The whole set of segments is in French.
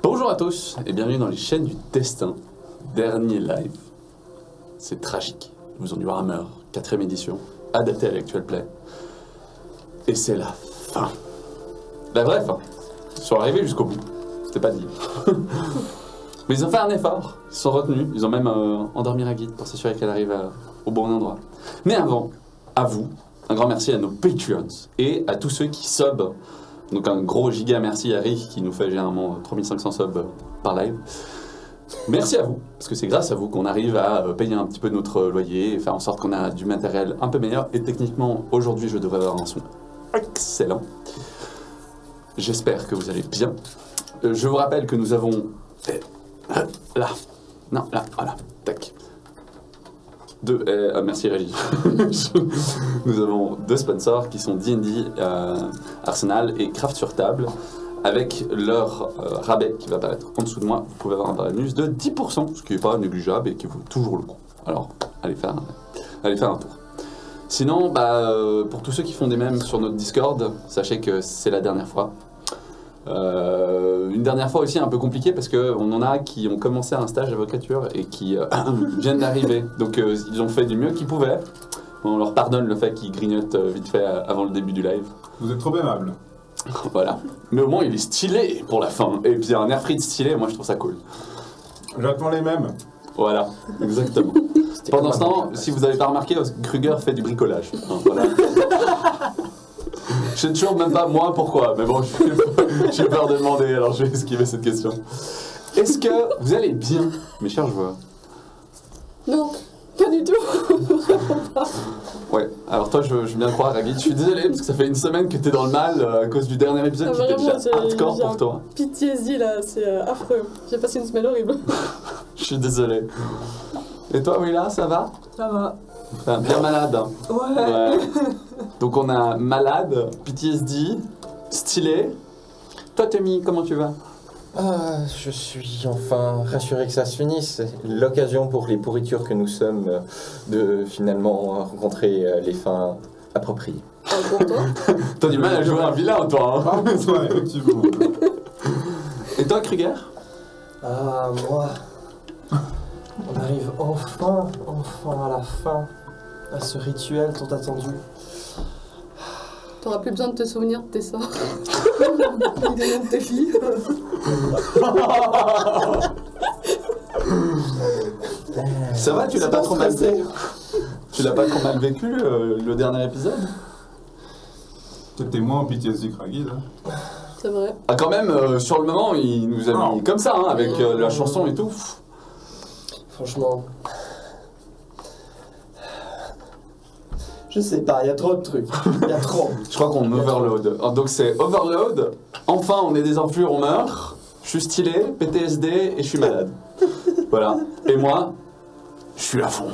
Bonjour à tous et bienvenue dans les chaînes du destin, dernier live. C'est tragique. Nous en Warhammer, 4ème édition, adapté à l'actuel play. Et c'est la fin. La vraie fin. Ils sont arrivés jusqu'au bout. C'était pas dit. Mais ils ont fait un effort. Ils se sont retenus. Ils ont même endormi Ragid pour s'assurer qu'elle arrive au bon endroit. Mais avant, à vous, un grand merci à nos Patreons et à tous ceux qui subent. Donc un gros giga merci à Rick qui nous fait généralement 3500 subs par live. Merci à vous, parce que c'est grâce à vous qu'on arrive à payer un petit peu notre loyer et faire en sorte qu'on a du matériel un peu meilleur. Et techniquement, aujourd'hui, je devrais avoir un son excellent. J'espère que vous allez bien. Je vous rappelle que nous avons... là. Non, là, voilà. Tac. Merci Régie. Nous avons deux sponsors qui sont D&D Arsenal et Craft sur table. Avec leur rabais qui va apparaître en dessous de moi, vous pouvez avoir un bonus de 10%, ce qui n'est pas négligeable et qui vaut toujours le coup. Alors, allez faire un tour. Sinon, pour tous ceux qui font des mèmes sur notre Discord, sachez que c'est la dernière fois. Une dernière fois aussi un peu compliquée parce qu'on en a qui ont commencé un stage d'avocature et qui viennent d'arriver. Donc ils ont fait du mieux qu'ils pouvaient. On leur pardonne le fait qu'ils grignotent vite fait avant le début du live. Vous êtes trop aimable. Voilà. Mais au moins il est stylé pour la fin. Et puis un air free stylé, moi je trouve ça cool. J'attends les mêmes. Voilà, exactement. Pendant ce temps, si vous n'avez pas remarqué, Kruger fait du bricolage. Hein, voilà. Je sais toujours même pas moi pourquoi, mais bon, j'ai peur de demander, alors je vais esquiver cette question. Est-ce que vous allez bien, mes chers joueurs? Non, pas du tout. Ouais, alors toi, je veux bien croire, Ragid, je suis désolé parce que ça fait une semaine que t'es dans le mal à cause du dernier épisode qui était déjà hardcore pour toi. PTSD là, c'est affreux. J'ai passé une semaine horrible. Je suis désolé. Et toi, Willa, ça va? Ça va. Enfin, bien malade. Hein. Ouais. Donc on a malade, PTSD, stylé. Toi, Tommy, comment tu vas? Je suis enfin rassuré que ça se finisse. C'est l'occasion pour les pourritures que nous sommes de finalement rencontrer les fins appropriées. Pour toi. T'as du mal à jouer un vilain, toi. Hein. Ouais, effectivement. Et toi, Kruger? Moi... On arrive enfin à la fin, à ce rituel tant attendu. T'auras plus besoin de te souvenir de tes sorts. Ni des noms de tes filles. Ça va, tu l'as pas trop mal vécu? Tu l'as pas trop mal vécu le dernier épisode? T'es moins en PTSD que Ragid, hein. C'est vrai. Ah quand même, sur le moment, il nous a mis comme ça, hein, avec la chanson et tout. Franchement... Je sais pas, il y a trop de trucs. Il y a trop. Je crois qu'on overload. Donc c'est overload, enfin on est des enflures, on meurt, je suis stylé, PTSD et je suis malade. Voilà. Et moi, je suis à fond.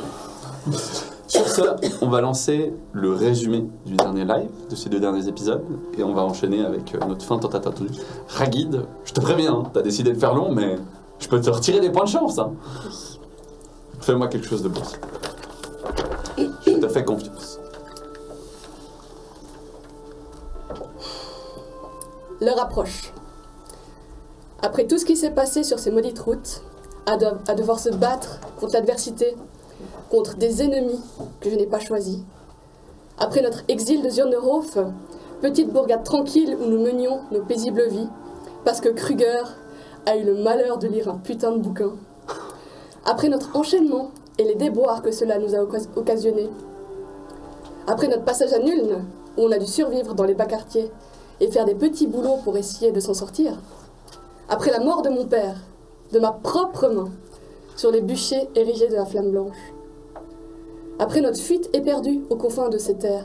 Sur ce, on va lancer le résumé du dernier live, de ces deux derniers épisodes, et on va enchaîner avec notre fin tant attendue. Ragid, je te préviens, hein, t'as décidé de faire long, mais je peux te retirer des points de chance. Hein. Fais-moi quelque chose de beau. Je te fais confiance. L'heure approche. Après tout ce qui s'est passé sur ces maudites routes, à devoir se battre contre l'adversité, contre des ennemis que je n'ai pas choisis, après notre exil de Zürnhof, petite bourgade tranquille où nous menions nos paisibles vies, parce que Kruger a eu le malheur de lire un putain de bouquin, après notre enchaînement et les déboires que cela nous a occasionnés, après notre passage à Nuln, où on a dû survivre dans les bas quartiers et faire des petits boulots pour essayer de s'en sortir, après la mort de mon père, de ma propre main, sur les bûchers érigés de la flamme blanche, après notre fuite éperdue aux confins de ces terres,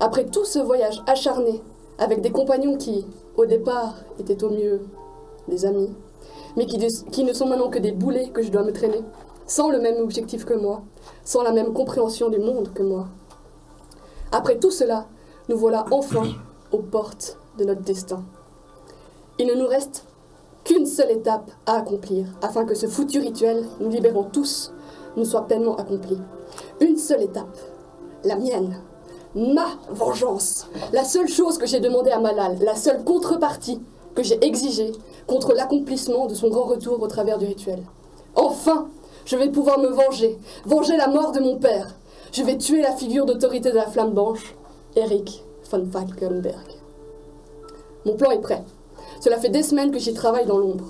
après tout ce voyage acharné avec des compagnons qui, au départ, étaient au mieux des amis, mais qui ne sont maintenant que des boulets que je dois me traîner, sans le même objectif que moi, sans la même compréhension du monde que moi. Après tout cela, nous voilà enfin aux portes de notre destin. Il ne nous reste qu'une seule étape à accomplir, afin que ce foutu rituel, nous libérant tous, nous soit pleinement accompli. Une seule étape, la mienne, ma vengeance, la seule chose que j'ai demandé à Malal, la seule contrepartie que j'ai exigé contre l'accomplissement de son grand retour au travers du rituel. Enfin, je vais pouvoir me venger, venger la mort de mon père. Je vais tuer la figure d'autorité de la Flamme Blanche, Eric von Falkenberg. Mon plan est prêt. Cela fait des semaines que j'y travaille dans l'ombre.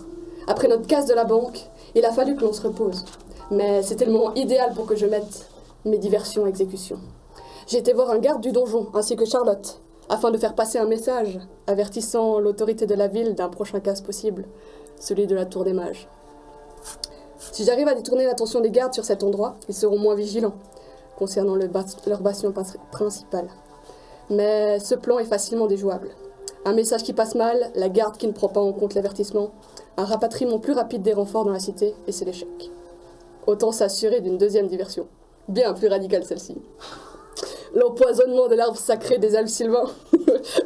Après notre casse de la banque, il a fallu que l'on se repose. Mais c'était le moment idéal pour que je mette mes diversions à exécution. J'ai été voir un garde du donjon, ainsi que Charlotte, afin de faire passer un message avertissant l'autorité de la ville d'un prochain casse possible, celui de la Tour des Mages. Si j'arrive à détourner l'attention des gardes sur cet endroit, ils seront moins vigilants concernant leur bastion principal. Mais ce plan est facilement déjouable. Un message qui passe mal, la garde qui ne prend pas en compte l'avertissement, un rapatriement plus rapide des renforts dans la cité, et c'est l'échec. Autant s'assurer d'une deuxième diversion. Bien plus radicale celle-ci. L'empoisonnement de l'arbre sacré des elfes sylvains,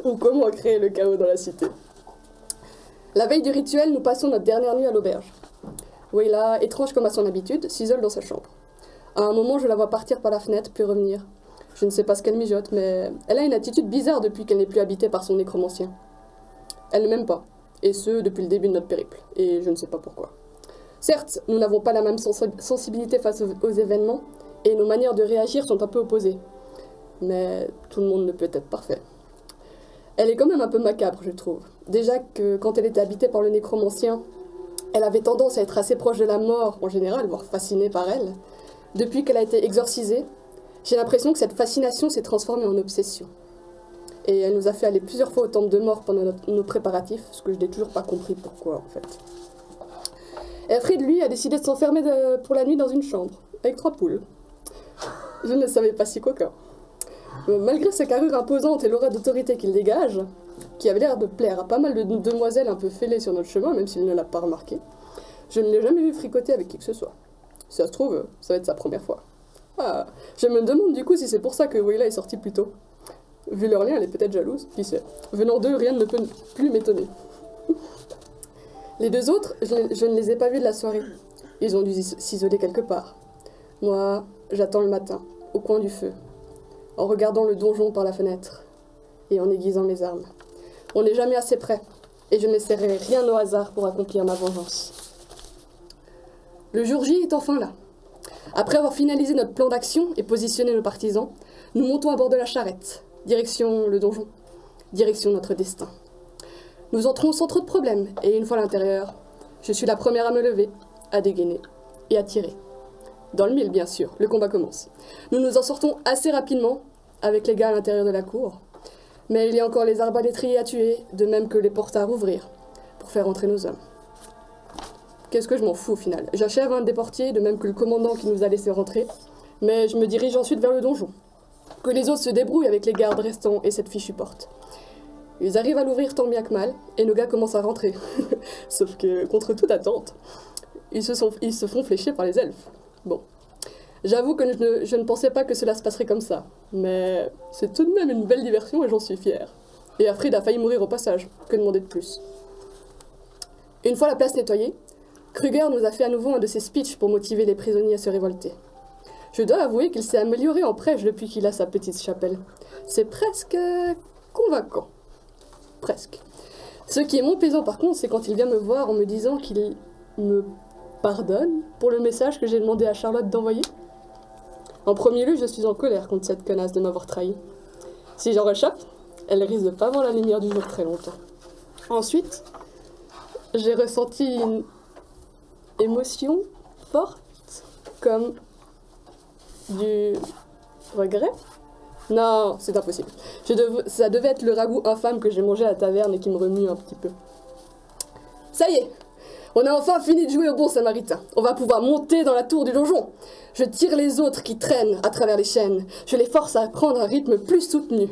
ou comment créer le chaos dans la cité. La veille du rituel, nous passons notre dernière nuit à l'auberge. Wayla, étrange comme à son habitude, s'isole dans sa chambre. À un moment, je la vois partir par la fenêtre, puis revenir. Je ne sais pas ce qu'elle mijote, mais elle a une attitude bizarre depuis qu'elle n'est plus habitée par son nécromancien. Elle ne m'aime pas, et ce, depuis le début de notre périple, et je ne sais pas pourquoi. Certes, nous n'avons pas la même sensibilité face aux événements, et nos manières de réagir sont un peu opposées. Mais tout le monde ne peut être parfait. Elle est quand même un peu macabre, je trouve. Déjà que quand elle était habitée par le nécromancien, elle avait tendance à être assez proche de la mort en général, voire fascinée par elle. Depuis qu'elle a été exorcisée, j'ai l'impression que cette fascination s'est transformée en obsession. Et elle nous a fait aller plusieurs fois au temple de mort pendant nos préparatifs, ce que je n'ai toujours pas compris pourquoi en fait. Elfried, lui, a décidé de s'enfermer pour la nuit dans une chambre, avec 3 poules. Je ne le savais pas si coquin. Malgré sa carrure imposante et l'aura d'autorité qu'il dégage, qui avait l'air de plaire à pas mal de demoiselles un peu fêlées sur notre chemin, même s'il ne l'a pas remarqué, je ne l'ai jamais vu fricoter avec qui que ce soit. Si ça se trouve, ça va être sa première fois. Ah, je me demande du coup si c'est pour ça que Wayla est sortie plus tôt. Vu leur lien, elle est peut-être jalouse, qui sait. Venant d'eux, rien ne peut plus m'étonner. Les 2 autres, je ne les ai pas vus de la soirée. Ils ont dû s'isoler quelque part. Moi, j'attends le matin, au coin du feu, en regardant le donjon par la fenêtre et en aiguisant mes armes. On n'est jamais assez près, et je ne laisserai rien au hasard pour accomplir ma vengeance. Le jour J est enfin là. Après avoir finalisé notre plan d'action et positionné nos partisans, nous montons à bord de la charrette, direction le donjon, direction notre destin. Nous entrons sans trop de problèmes, et une fois à l'intérieur, je suis la première à me lever, à dégainer et à tirer. Dans le mille, bien sûr, le combat commence. Nous nous en sortons assez rapidement, avec les gars à l'intérieur de la cour. Mais il y a encore les arbalétriers à tuer, de même que les portes à rouvrir, pour faire entrer nos hommes. Qu'est-ce que je m'en fous au final? J'achève un des portiers, de même que le commandant qui nous a laissé rentrer, mais je me dirige ensuite vers le donjon. Que les autres se débrouillent avec les gardes restants et cette fichue porte. Ils arrivent à l'ouvrir tant bien que mal, et nos gars commencent à rentrer. Sauf que, contre toute attente, ils se font flécher par les elfes. Bon. J'avoue que je ne pensais pas que cela se passerait comme ça, mais c'est tout de même une belle diversion et j'en suis fière. Et Alfred a failli mourir au passage, que demander de plus. Une fois la place nettoyée, Kruger nous a fait à nouveau un de ses speeches pour motiver les prisonniers à se révolter. Je dois avouer qu'il s'est amélioré en prêche depuis qu'il a sa petite chapelle. C'est presque convaincant. Presque. Ce qui est moins plaisant par contre, c'est quand il vient me voir en me disant qu'il me pardonne pour le message que j'ai demandé à Charlotte d'envoyer. En premier lieu, je suis en colère contre cette connasse de m'avoir trahi. Si j'en réchappe, elle risque de pas voir la lumière du jour très longtemps. Ensuite, j'ai ressenti une émotion forte, comme du regret. Non, c'est impossible. Ça devait être le ragoût infâme que j'ai mangé à la taverne et qui me remue un petit peu. Ça y est, on a enfin fini de jouer au bon samaritain. On va pouvoir monter dans la tour du donjon. Je tire les autres qui traînent à travers les chaînes. Je les force à prendre un rythme plus soutenu.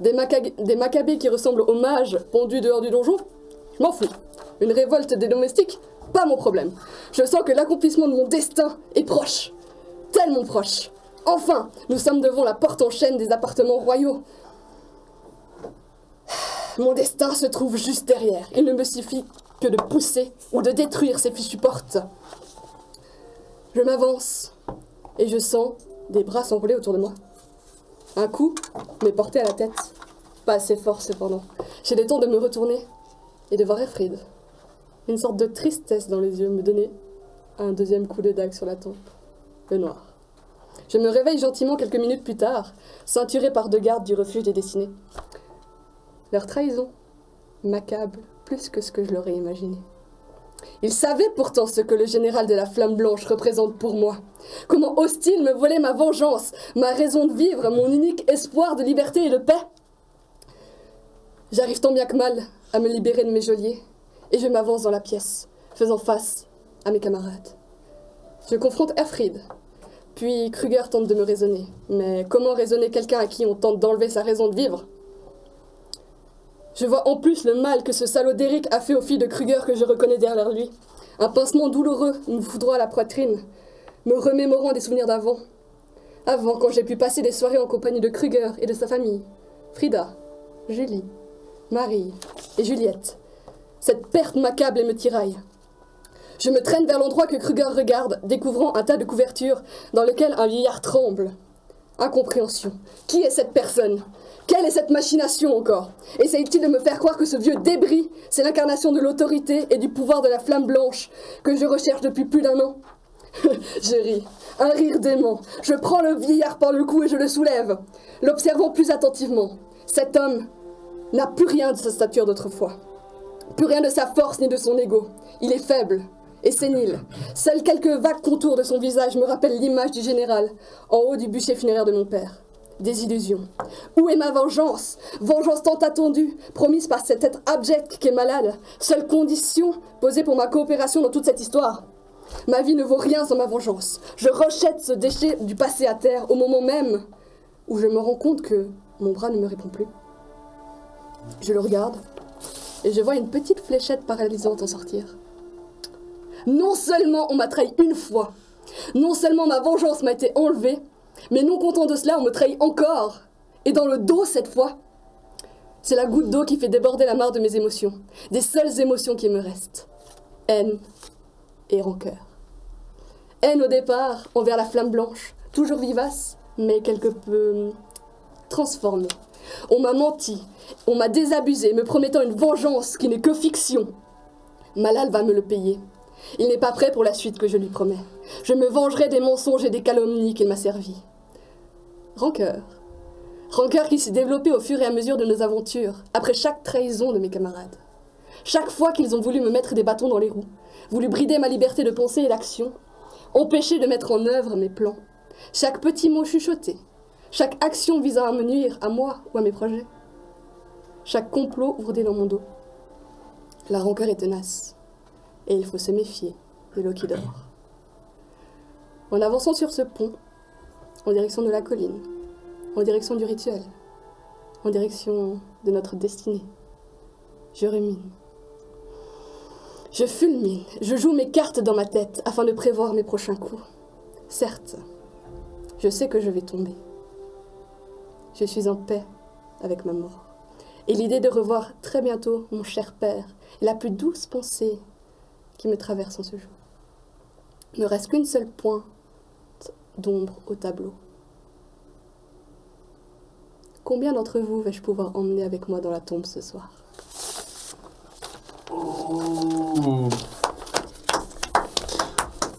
Des macabées qui ressemblent aux mages pondus dehors du donjon, je m'en fous. Une révolte des domestiques, pas mon problème. Je sens que l'accomplissement de mon destin est proche. Tellement proche. Enfin, nous sommes devant la porte en chaîne des appartements royaux. Mon destin se trouve juste derrière. Il ne me suffit que de pousser ou de détruire ces fichues portes. Je m'avance et je sens des bras s'enrouler autour de moi. Un coup m'est porté à la tête. Pas assez fort cependant. J'ai le temps de me retourner et de voir Efrid. Une sorte de tristesse dans les yeux me donnait un deuxième coup de dague sur la tempe. Le noir. Je me réveille gentiment quelques minutes plus tard, ceinturé par deux gardes du refuge des destinés. Leur trahison m'accable plus que ce que je l'aurais imaginé. Ils savaient pourtant ce que le général de la Flamme Blanche représente pour moi. Comment ose-t-il me voler ma vengeance, ma raison de vivre, mon unique espoir de liberté et de paix? J'arrive tant bien que mal à me libérer de mes geôliers, et je m'avance dans la pièce, faisant face à mes camarades. Je confronte Efrid, puis Kruger tente de me raisonner. Mais comment raisonner quelqu'un à qui on tente d'enlever sa raison de vivre? Je vois en plus le mal que ce salaud d'Eric a fait aux filles de Kruger que je reconnais derrière lui. Un pincement douloureux me foudroie la poitrine, me remémorant des souvenirs d'avant. Avant, quand j'ai pu passer des soirées en compagnie de Kruger et de sa famille. Frida, Julie, Marie et Juliette. Cette perte m'accable et me tiraille. Je me traîne vers l'endroit que Kruger regarde, découvrant un tas de couvertures dans lequel un vieillard tremble. Incompréhension. Qui est cette personne? Quelle est cette machination encore? Essaye-t-il de me faire croire que ce vieux débris, c'est l'incarnation de l'autorité et du pouvoir de la Flamme Blanche que je recherche depuis plus d'1 an? Je ris. Un rire dément. Je prends le vieillard par le cou et je le soulève, l'observant plus attentivement. Cet homme n'a plus rien de sa stature d'autrefois. Plus rien de sa force ni de son ego. Il est faible et sénile. Seuls quelques vagues contours de son visage me rappellent l'image du général en haut du bûcher funéraire de mon père. Des illusions. Où est ma vengeance? Vengeance tant attendue, promise par cet être abject qui est malade. Seule condition posée pour ma coopération dans toute cette histoire. Ma vie ne vaut rien sans ma vengeance. Je rejette ce déchet du passé à terre au moment même où je me rends compte que mon bras ne me répond plus. Je le regarde et je vois une petite fléchette paralysante en sortir. Non seulement on m'a trahi une fois, non seulement ma vengeance m'a été enlevée, mais non content de cela, on me trahit encore. Et dans le dos cette fois. C'est la goutte d'eau qui fait déborder la mare de mes émotions. Des seules émotions qui me restent. Haine et rancœur. Haine au départ envers la Flamme Blanche, toujours vivace, mais quelque peu transformée. On m'a menti, on m'a désabusé, me promettant une vengeance qui n'est que fiction. Malal va me le payer. Il n'est pas prêt pour la suite que je lui promets. Je me vengerai des mensonges et des calomnies qu'il m'a servis. Rancœur. Rancœur qui s'est développée au fur et à mesure de nos aventures, après chaque trahison de mes camarades. Chaque fois qu'ils ont voulu me mettre des bâtons dans les roues, voulu brider ma liberté de pensée et d'action, empêcher de mettre en œuvre mes plans. Chaque petit mot chuchoté, chaque action visant à me nuire à moi ou à mes projets. Chaque complot ourdé dans mon dos. La rancœur est tenace. Et il faut se méfier de l'eau qui dort. En avançant sur ce pont, en direction de la colline, en direction du rituel, en direction de notre destinée, je rumine. Je fulmine, je joue mes cartes dans ma tête afin de prévoir mes prochains coups. Certes, je sais que je vais tomber. Je suis en paix avec ma mort. Et l'idée de revoir très bientôt mon cher père est la plus douce pensée qui me traverse en ce jour. Il ne reste qu'une seule pointe d'ombre au tableau. Combien d'entre vous vais-je pouvoir emmener avec moi dans la tombe ce soir? Ouh.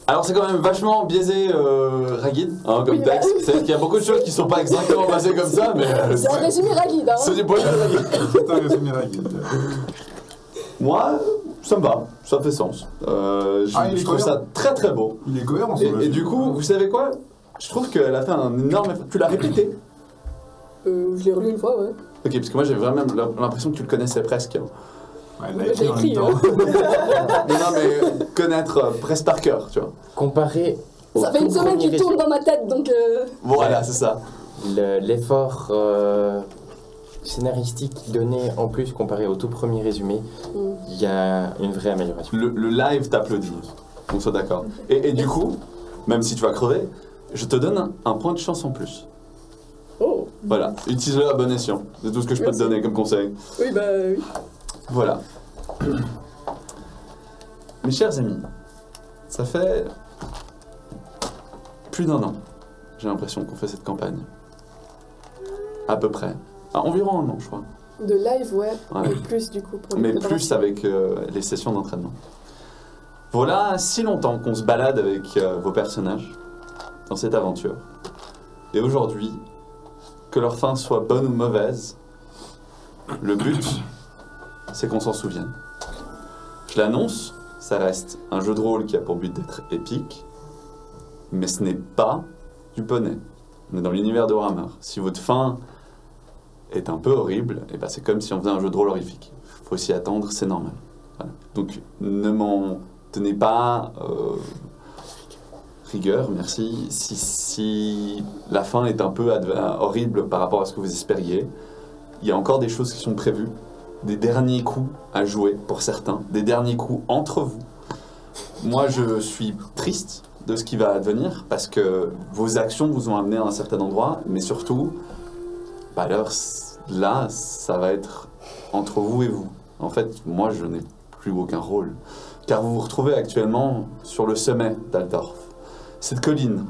Alors c'est quand même vachement biaisé Ragid, hein, comme Oui, texte. bah, C'est-à-dire qu'il y a beaucoup de choses qui sont pas exactement passées comme ça, mais C'est un résumé Ragid, hein. c'est du point de vue Ragid. C'est un résumé rapide. Moi, ça me va, ça fait sens. Je trouve ça très très beau. Il est cohérent. Et du coup, vous savez quoi? Je trouve qu'elle a fait un énorme effort. Tu l'as répété? Je l'ai relu une fois, ouais. Ok, parce que moi j'ai vraiment l'impression que tu le connaissais presque. Ouais, J'ai écrit, en même temps. Non, mais connaître presque par cœur, tu vois. Comparé au Ça fait une tout semaine premier qu'il tourne dans ma tête, donc... Voilà, c'est ça. l'effort scénaristique donné en plus comparé au tout premier résumé, il y a une vraie amélioration. Le live t'applaudit, on soit d'accord. Et du coup, même si tu vas crever, je te donne un point de chance en plus. Oh, Voilà, utilise-le à bon escient. C'est tout ce que je peux te Merci. donner comme conseil. oui, bah oui. Voilà. Mes chers amis, ça fait plus d'1 an, j'ai l'impression qu'on fait cette campagne. À peu près. Environ 1 an, je crois. De live, ouais. Ouais. Plus du coup pour les Mais plus préparations. avec les sessions d'entraînement. Voilà si longtemps qu'on se balade avec vos personnages dans cette aventure. Et aujourd'hui, que leur fin soit bonne ou mauvaise, le but, c'est qu'on s'en souvienne. Je l'annonce, ça reste un jeu de rôle qui a pour but d'être épique, mais ce n'est pas du poney. On est dans l'univers de Warhammer. Si votre fin est un peu horrible, et ben c'est comme si on faisait un jeu de rôle horrifique. Il faut s'y attendre, c'est normal. Voilà. Donc ne m'en tenez pas rigueur, merci. Si la fin est un peu horrible par rapport à ce que vous espériez, il y a encore des choses qui sont prévues, des derniers coups à jouer pour certains, des derniers coups entre vous. Moi, je suis triste de ce qui va advenir parce que vos actions vous ont amené à un certain endroit, mais surtout, bah alors, là, ça va être entre vous et vous. En fait, moi, je n'ai plus aucun rôle, car vous vous retrouvez actuellement sur le sommet d'Altorf. Cette colline,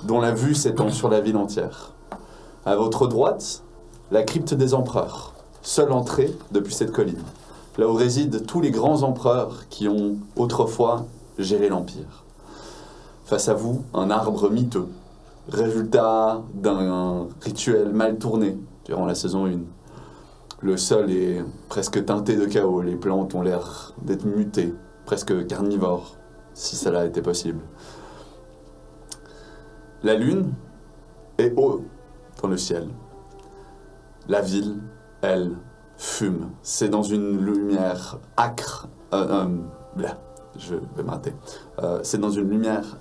dont la vue s'étend sur la ville entière. À votre droite, la crypte des empereurs, seule entrée depuis cette colline, là où résident tous les grands empereurs qui ont autrefois géré l'Empire. Face à vous, un arbre miteux, résultat d'un rituel mal tourné durant la saison 1. Le sol est presque teinté de chaos, les plantes ont l'air d'être mutées, presque carnivores, si cela était possible. La lune est haut dans le ciel. La ville, elle, fume. C'est dans une lumière âcre. Je vais m'arrêter. C'est dans une lumière...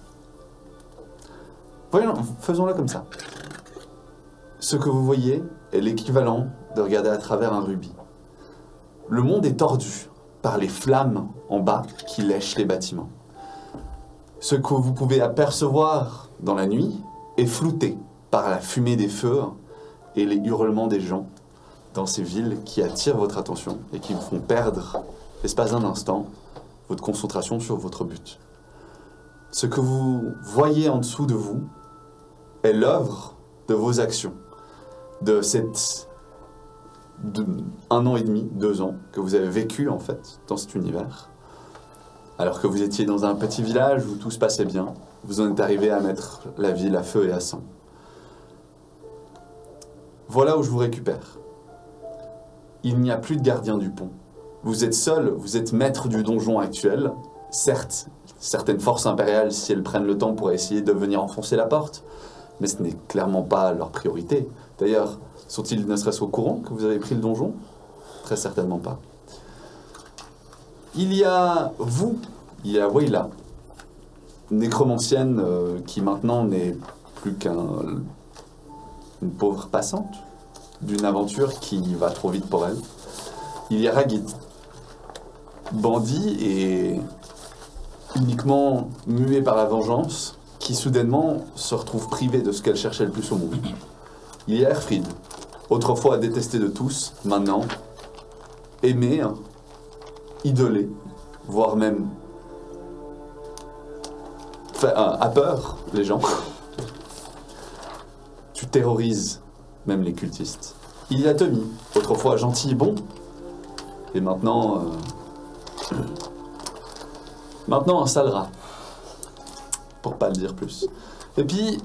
Voyons, faisons-le comme ça. Ce que vous voyez est l'équivalent de regarder à travers un rubis. Le monde est tordu par les flammes en bas qui lèchent les bâtiments. Ce que vous pouvez apercevoir dans la nuit est flouté par la fumée des feux et les hurlements des gens dans ces villes qui attirent votre attention et qui vous font perdre, l'espace d'un instant, votre concentration sur votre but. Ce que vous voyez en dessous de vous est l'œuvre de vos actions, de cette... un an et demi, 2 ans, que vous avez vécu en fait dans cet univers. Alors que vous étiez dans un petit village où tout se passait bien, vous en êtes arrivé à mettre la ville à feu et à sang. Voilà où je vous récupère. Il n'y a plus de gardien du pont. Vous êtes seul, vous êtes maître du donjon actuel. Certes, certaines forces impériales, si elles prennent le temps, pourraient essayer de venir enfoncer la porte, mais ce n'est clairement pas leur priorité. D'ailleurs, sont-ils ne serait-ce au courant que vous avez pris le donjon? Très certainement pas. Il y a vous, il y a Wayla, nécromancienne qui maintenant n'est plus qu'une pauvre passante d'une aventure qui va trop vite pour elle. Il y a Ragid, bandit et uniquement muet par la vengeance, qui soudainement se retrouve privée de ce qu'elle cherchait le plus au monde. Il y a Erfried, autrefois détesté de tous, maintenant aimé, idolé, voire même a peur, les gens. Tu terrorises même les cultistes. Il y a Tommy, autrefois gentil et bon, et maintenant... maintenant un sale rat, pour pas le dire plus. Et puis,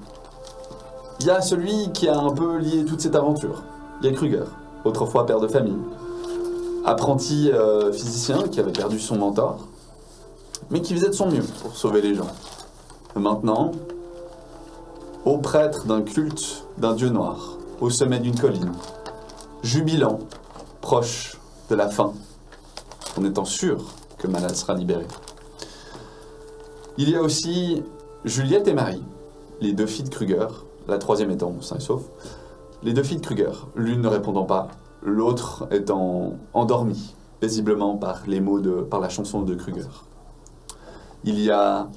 il y a celui qui a un peu lié toute cette aventure. Il y a Kruger, autrefois père de famille, apprenti physicien qui avait perdu son mentor, mais qui faisait de son mieux pour sauver les gens. Et maintenant, haut prêtre d'un culte d'un dieu noir, au sommet d'une colline, jubilant, proche de la fin, en étant sûr que Malal sera libéré. Il y a aussi Juliette et Marie, les 2 filles de Kruger, la 3e étant sain et sauf. Les 2 filles de Kruger, l'une ne répondant pas, l'autre étant endormie, paisiblement par par la chanson de Kruger. Il y a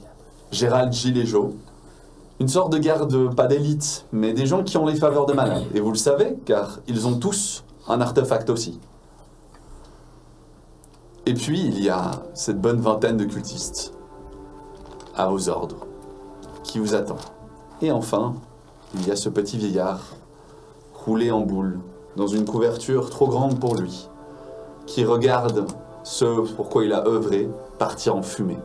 Gérald Gilejo, une sorte de garde, pas d'élite, mais des gens qui ont les faveurs de Malal. Et vous le savez, car ils ont tous un artefact aussi. Et puis, il y a cette bonne vingtaine de cultistes, à vos ordres, qui vous attend. Et enfin, il y a ce petit vieillard, roulé en boule, dans une couverture trop grande pour lui, qui regarde ce pourquoi il a œuvré partir en fumée.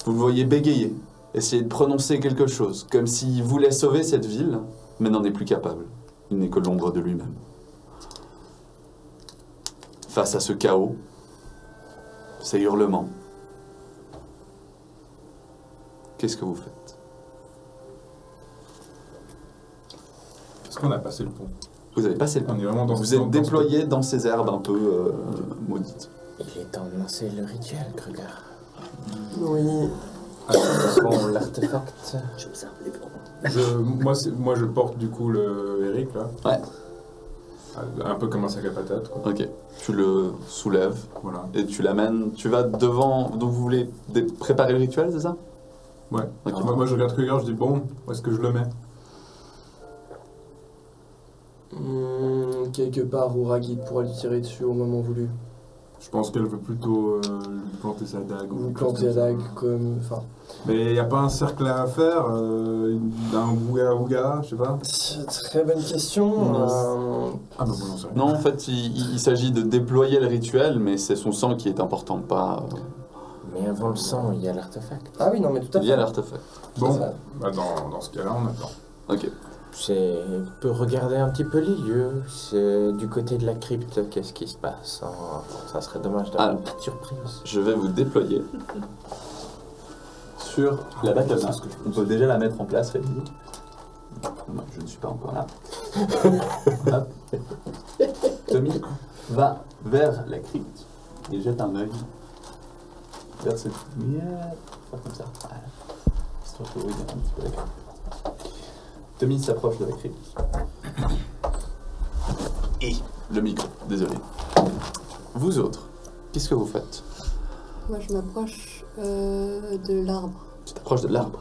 Vous le voyez bégayer, essayer de prononcer quelque chose, comme s'il voulait sauver cette ville, mais n'en est plus capable. Il n'est que l'ombre de lui-même. Face à ce chaos, ces hurlements, qu'est-ce que vous faites? Est-ce qu'on a passé le pont? Vous avez passé le pont. On est vraiment dans Vous êtes déployé dans ces herbes un peu maudites. Il est temps de lancer le rituel, Kruger. Oui. Attention, l'artefact. J'observe les bras. Moi, je porte du coup le Eric, là. Ouais. Un peu comme un sac à patates, quoi. Ok. Tu le soulèves Voilà. et tu l'amènes. Tu vas devant. Donc vous voulez préparer le rituel, c'est ça? Ouais. Ok. Moi, je regarde Kruger, je dis bon, où est-ce que je le mets? Quelque part où Ragit pourra lui tirer dessus au moment voulu. Je pense qu'elle veut plutôt lui planter sa dague. Ou quelque planter chose la comme dague ça. comme. Enfin. Mais il n'y a pas un cercle à faire, d'un ouga, je sais pas. Très bonne question. Ah bah bon, non, c'est rien. Non, en fait, il s'agit de déployer le rituel, mais c'est son sang qui est important, pas. Mais avant le sang, il y a l'artefact. Ah oui, non, mais tout à Il fait. y a l'artefact. Bon, ça. bah dans ce cas-là, on attend. Ok. On peut regarder un petit peu les lieux. C'est du côté de la crypte, qu'est-ce qui se passe, hein. Ça serait dommage d'avoir Ah. une petite surprise. Je vais vous déployer sur la battle map. On peut déjà la mettre en place, Freddy. Moi, je ne suis pas encore là. Hop. Tommy va vers la crypte et jette un œil vers cette lumière. Faire comme ça. Voilà. Histoire que vous voyez un petit peu la crypte. Tommy s'approche de la crypte. Et le micro, désolé. Vous autres, qu'est-ce que vous faites? Moi, je m'approche de l'arbre. Tu t'approches de l'arbre.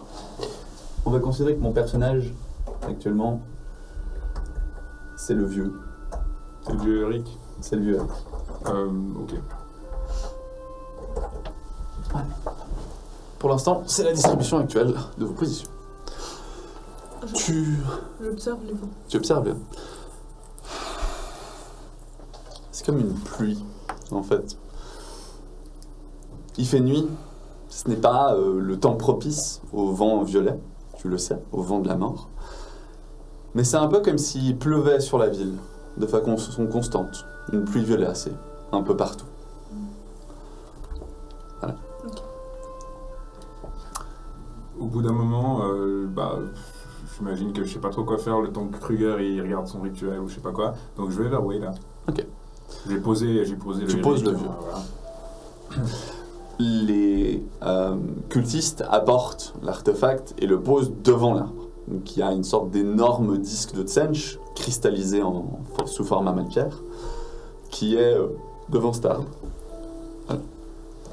On va considérer que mon personnage, actuellement, c'est le vieux. C'est le vieux Eric. C'est le vieux. Ok. Pour l'instant, c'est la distribution actuelle de vos positions. J'observe les vents. Tu observes. C'est comme une pluie, en fait. Il fait nuit. Ce n'est pas le temps propice au vent violet, tu le sais, au vent de la mort. Mais c'est un peu comme s'il pleuvait sur la ville, de façon constante. Une pluie violacée, un peu partout. Voilà. Au bout d'un moment, j'imagine que je sais pas trop quoi faire le temps que Kruger il regarde son rituel ou je sais pas quoi. Donc je vais vers Way là. Ok. J'ai posé le Tu poses le Eric, vieux. voilà. Les cultistes apportent l'artefact et le posent devant l'arbre. Donc il y a une sorte d'énorme disque de Tsench cristallisé sous format matière qui est devant cet arbre. Voilà.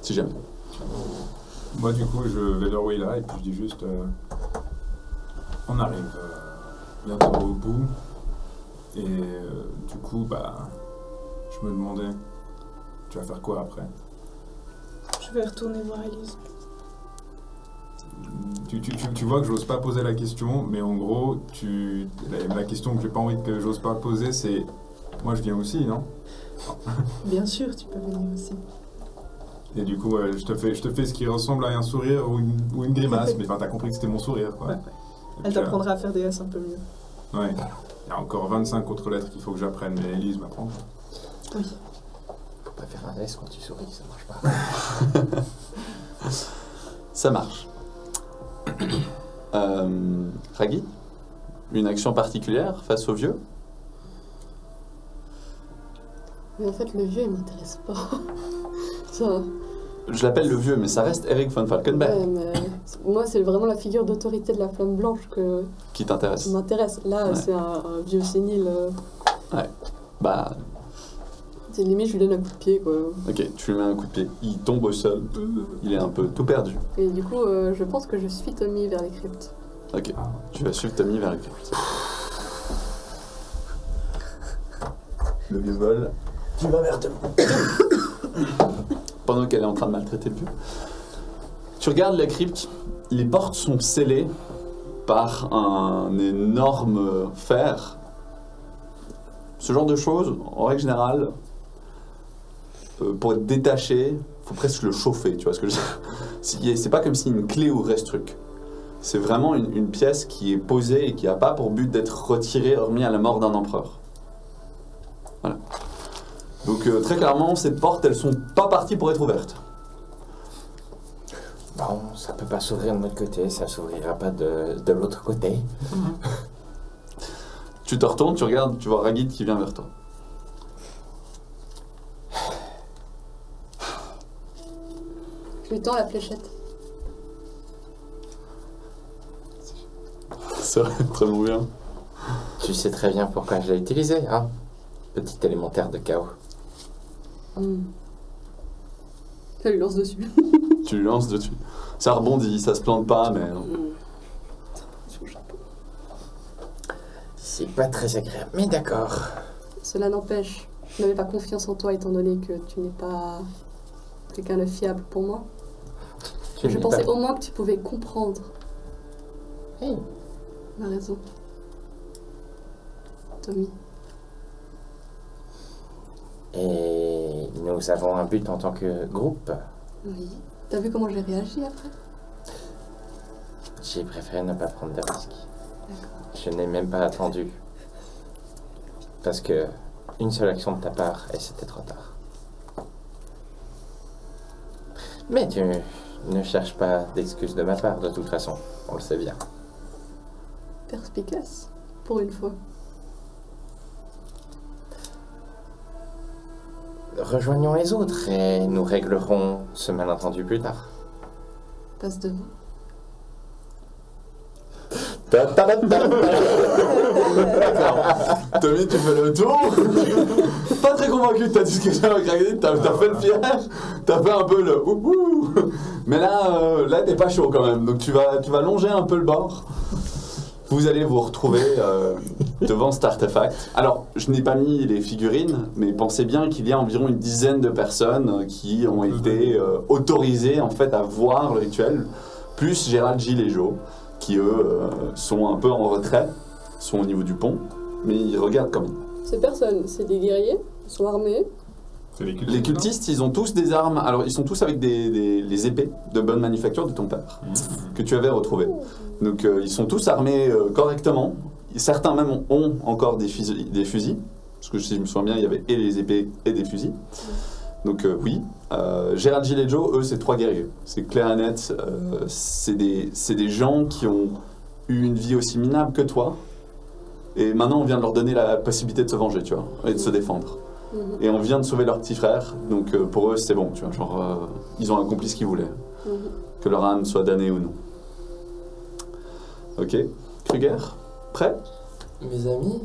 Si jamais. Moi du coup je vais vers Way là et puis je dis juste on arrive bientôt au bout et du coup je me demandais tu vas faire quoi après? Je vais retourner voir Elise. Tu vois que j'ose pas poser la question, mais en gros, la question que j'ai pas envie que j'ose pas poser, c'est moi je viens aussi, non? Bien sûr, tu peux venir aussi. Et du coup, je te fais ce qui ressemble à un sourire ou une grimace, mais enfin, t'as compris que c'était mon sourire, quoi. Ouais. Et Elle puis, t'apprendra à faire des S un peu mieux. Ouais. Il y a encore 25 autres lettres qu'il faut que j'apprenne, mais Elise m'apprend. Oui. Faut pas faire un S quand tu souris, ça marche pas. Ça marche. Ragui, une action particulière face au vieux? Mais en fait, le vieux, il m'intéresse pas. Ça, Je l'appelle le vieux, mais ça reste Eric von Falkenberg ouais, mais moi, c'est vraiment la figure d'autorité de la flamme blanche qui qui t'intéresse. m'intéresse. Là, Ouais. c'est un vieux sénile. Bah, C'est limite, je lui donne un coup de pied, quoi. ok, tu lui mets un coup de pied. Il tombe au sol. Il est un peu tout perdu. Et du coup, je pense que je suis Tommy vers les cryptes. Ok, tu vas suivre Tommy vers le crypte. Le vieux vole. Tu vas vers Tommy. Pendant qu'elle est en train de maltraiter le vieux. Tu regardes la crypte, les portes sont scellées par un énorme fer Ce genre de choses, en règle générale, pour être détaché, il faut presque le chauffer, tu vois ce que je veux dire. C'est pas comme si une clé ouvrait ce truc. C'est vraiment une pièce qui est posée et qui n'a pas pour but d'être retirée, remis à la mort d'un empereur. Voilà. Donc très clairement, ces portes, elles sont pas parties pour être ouvertes. Bon, ça peut pas s'ouvrir de notre côté, ça s'ouvrira pas de l'autre côté. Tu te retournes, tu regardes, tu vois Ragid qui vient vers toi. Je lui tends la fléchette. Ça va être très bien. Tu sais très bien pourquoi je l'ai utilisé, hein? Petit élémentaire de chaos. Ça lui lance dessus. Tu lui lances dessus. Ça rebondit, ça se plante pas, mais... C'est pas très agréable, mais d'accord. Cela n'empêche, je n'avais pas confiance en toi étant donné que tu n'es pas quelqu'un de fiable pour moi. Je pensais au moins que tu pouvais comprendre. Hey. Ma raison. Tommy. Et nous avons un but en tant que groupe. Oui. T'as vu comment j'ai réagi après? J'ai préféré ne pas prendre de risques. D'accord. Je n'ai même pas attendu. Parce que une seule action de ta part, et c'était trop tard. Mais tu ne cherches pas d'excuses de ma part, de toute façon. On le sait bien. Perspicace, pour une fois. Rejoignons les autres et nous réglerons ce malentendu plus tard. Passe devant. Tommy, tu fais le tour. Pas très convaincu de ta discussion avec Ragid, t'as fait le fier, t'as fait un peu le ouhou. Mais là t'es pas chaud quand même, donc tu vas longer un peu le bord. Vous allez vous retrouver devant cet artefact. Alors, je n'ai pas mis les figurines, mais pensez bien qu'il y a environ une dizaine de personnes qui ont été autorisées en fait à voir le rituel, plus Gérald, Gilles et Joe, qui eux sont un peu en retrait, sont au niveau du pont, mais ils regardent quand même. Ces personnes, c'est des guerriers, ils sont armés. C'est les cultistes. Les cultistes, ils ont tous des armes, alors ils sont tous avec les épées de bonne manufacture de ton père, que tu avais retrouvées. Donc ils sont tous armés correctement. Certains même ont encore des fusils, parce que si je me souviens bien, il y avait et les épées et des fusils. Donc oui. Gérald, Gilles et Joe, eux, c'est 3 guerriers. C'est clair et net. C'est des gens qui ont eu une vie aussi minable que toi. Et maintenant, on vient de leur donner la possibilité de se venger, tu vois, et de se défendre. Et on vient de sauver leur petit frère, donc pour eux, c'est bon, tu vois, genre, ils ont accompli ce qu'ils voulaient. Que leur âme soit damnée ou non. Ok. Kruger, prêt? Mes amis,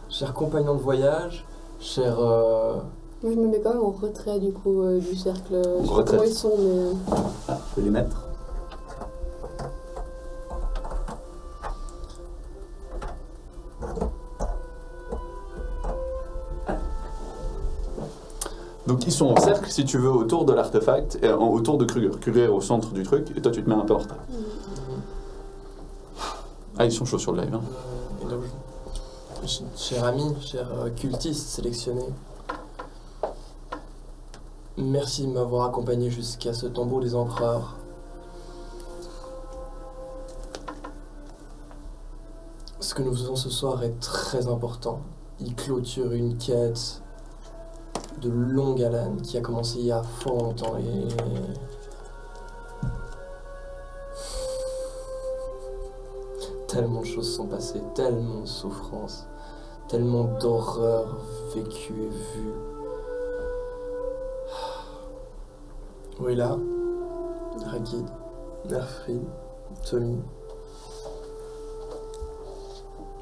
chers compagnons de voyage, chers... Moi, je me mets quand même en retrait du coup du cercle. Je sais pas Retraite. comment ils sont, mais. Ah, je vais les mettre. Donc ils sont en cercle, si tu veux, autour de l'artefact, et autour de Kruger. Kruger est au centre du truc, et toi tu te mets un peu en retrait. Ah, ils sont chauds sur le live. Hein. Et donc, cher ami, cher cultiste sélectionné, merci de m'avoir accompagné jusqu'à ce tombeau des empereurs. Ce que nous faisons ce soir est très important. Il clôture une quête de longue haleine qui a commencé il y a fort longtemps et... Tellement de choses sont passées, tellement de souffrances, tellement d'horreurs vécues et vues. Willa, Ragid, Nerfrid, Tommy.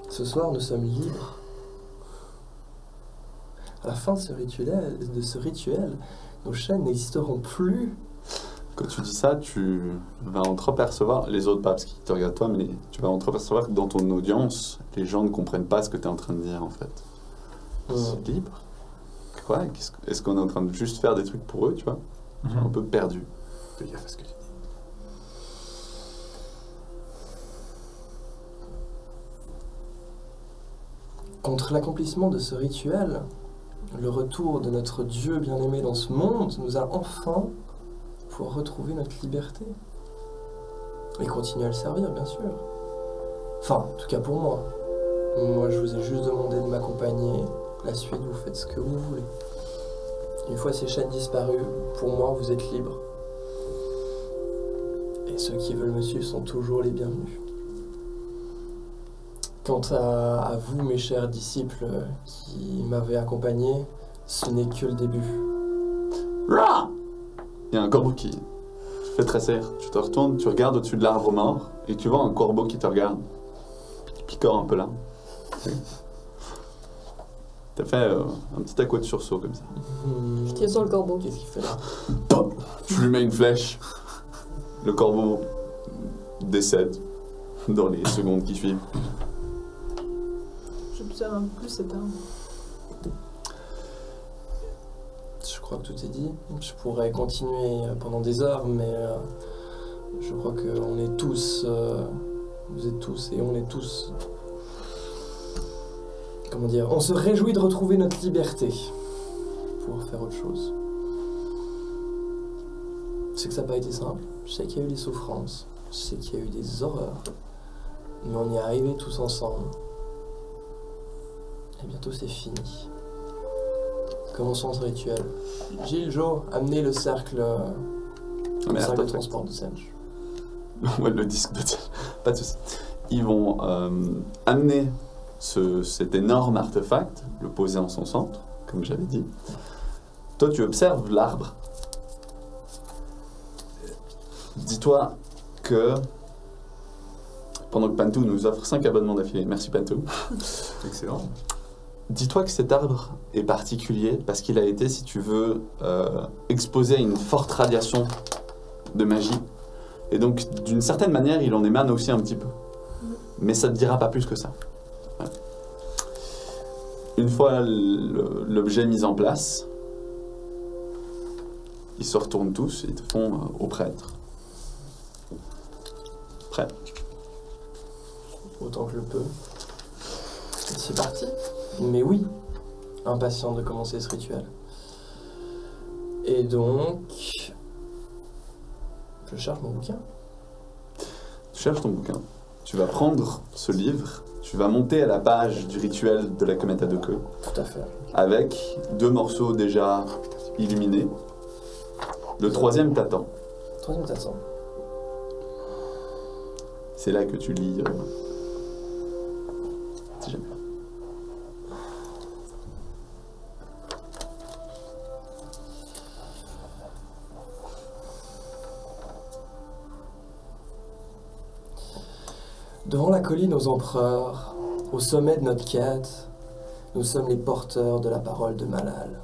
Ce soir, nous sommes libres. À la fin de ce rituel, nos chaînes n'existeront plus. Quand tu dis ça, tu vas entrepercevoir, les autres pas parce qu'ils te regardent toi, mais tu vas entrepercevoir que dans ton audience, les gens ne comprennent pas ce que tu es en train de dire en fait. C'est libre. Quoi? Est-ce qu'on est en train de juste faire des trucs pour eux, tu vois? Ils sont un peu perdus. Fais gaffe à ce que tu dis. contre l'accomplissement de ce rituel, le retour de notre Dieu bien-aimé dans ce monde, nous allons enfin pouvoir retrouver notre liberté. Et continuer à le servir, bien sûr. Enfin, en tout cas pour moi. Moi, je vous ai juste demandé de m'accompagner. La suite, vous faites ce que vous voulez. Une fois ces chaînes disparues, pour moi, vous êtes libres. Et ceux qui veulent me suivre sont toujours les bienvenus. Quant à vous, mes chers disciples qui m'avaient accompagné, ce n'est que le début. Rah! Il y a un corbeau qui fait tressaillir. Tu te retournes, tu regardes au-dessus de l'arbre mort et tu vois un corbeau qui te regarde. Qui picore un peu là. T'as fait un petit à coup de sursaut comme ça. Je tire sur le corbeau. Qu'est-ce qu'il fait là? Pop! Tu lui mets une flèche. Le corbeau décède dans les secondes qui suivent. J'observe un peu plus cet arbre. Je crois que tout est dit. Je pourrais continuer pendant des heures, mais je crois qu'on est tous, vous êtes tous et on est tous, comment dire, on se réjouit de retrouver notre liberté pour faire autre chose. Je sais que ça n'a pas été simple, je sais qu'il y a eu des souffrances, je sais qu'il y a eu des horreurs, mais on y est arrivés tous ensemble. Et bientôt c'est fini. Commençons ce rituel. Gilles, Joe, amenez le cercle, Mais de attends, transport de Senge. ouais, le disque de pas de soucis. Ils vont amener cet énorme artefact, le poser en son centre, comme j'avais dit. Toi, tu observes l'arbre. Dis-toi que pendant que Pantou nous offre 5 abonnements d'affilée, merci Pantou. Excellent. Dis-toi que cet arbre est particulier parce qu'il a été, si tu veux, exposé à une forte radiation de magie. Et donc, d'une certaine manière, il en émane aussi un petit peu. Mais ça ne te dira pas plus que ça. Ouais. Une fois l'objet mis en place, ils se retournent tous et ils te font au prêtre. Prêt. Autant que je peux. Et c'est parti. Mais oui, impatient de commencer ce rituel. Et donc, je cherche mon bouquin. Tu cherches ton bouquin. Tu vas prendre ce livre, tu vas monter à la page du rituel de la comète à deux queues, Tout à fait. avec 2 morceaux déjà illuminés. Le troisième t'attend. Troisième t'attend. C'est là que tu lis. Si jamais. Devant la colline aux empereurs, au sommet de notre quête, nous sommes les porteurs de la parole de Malal.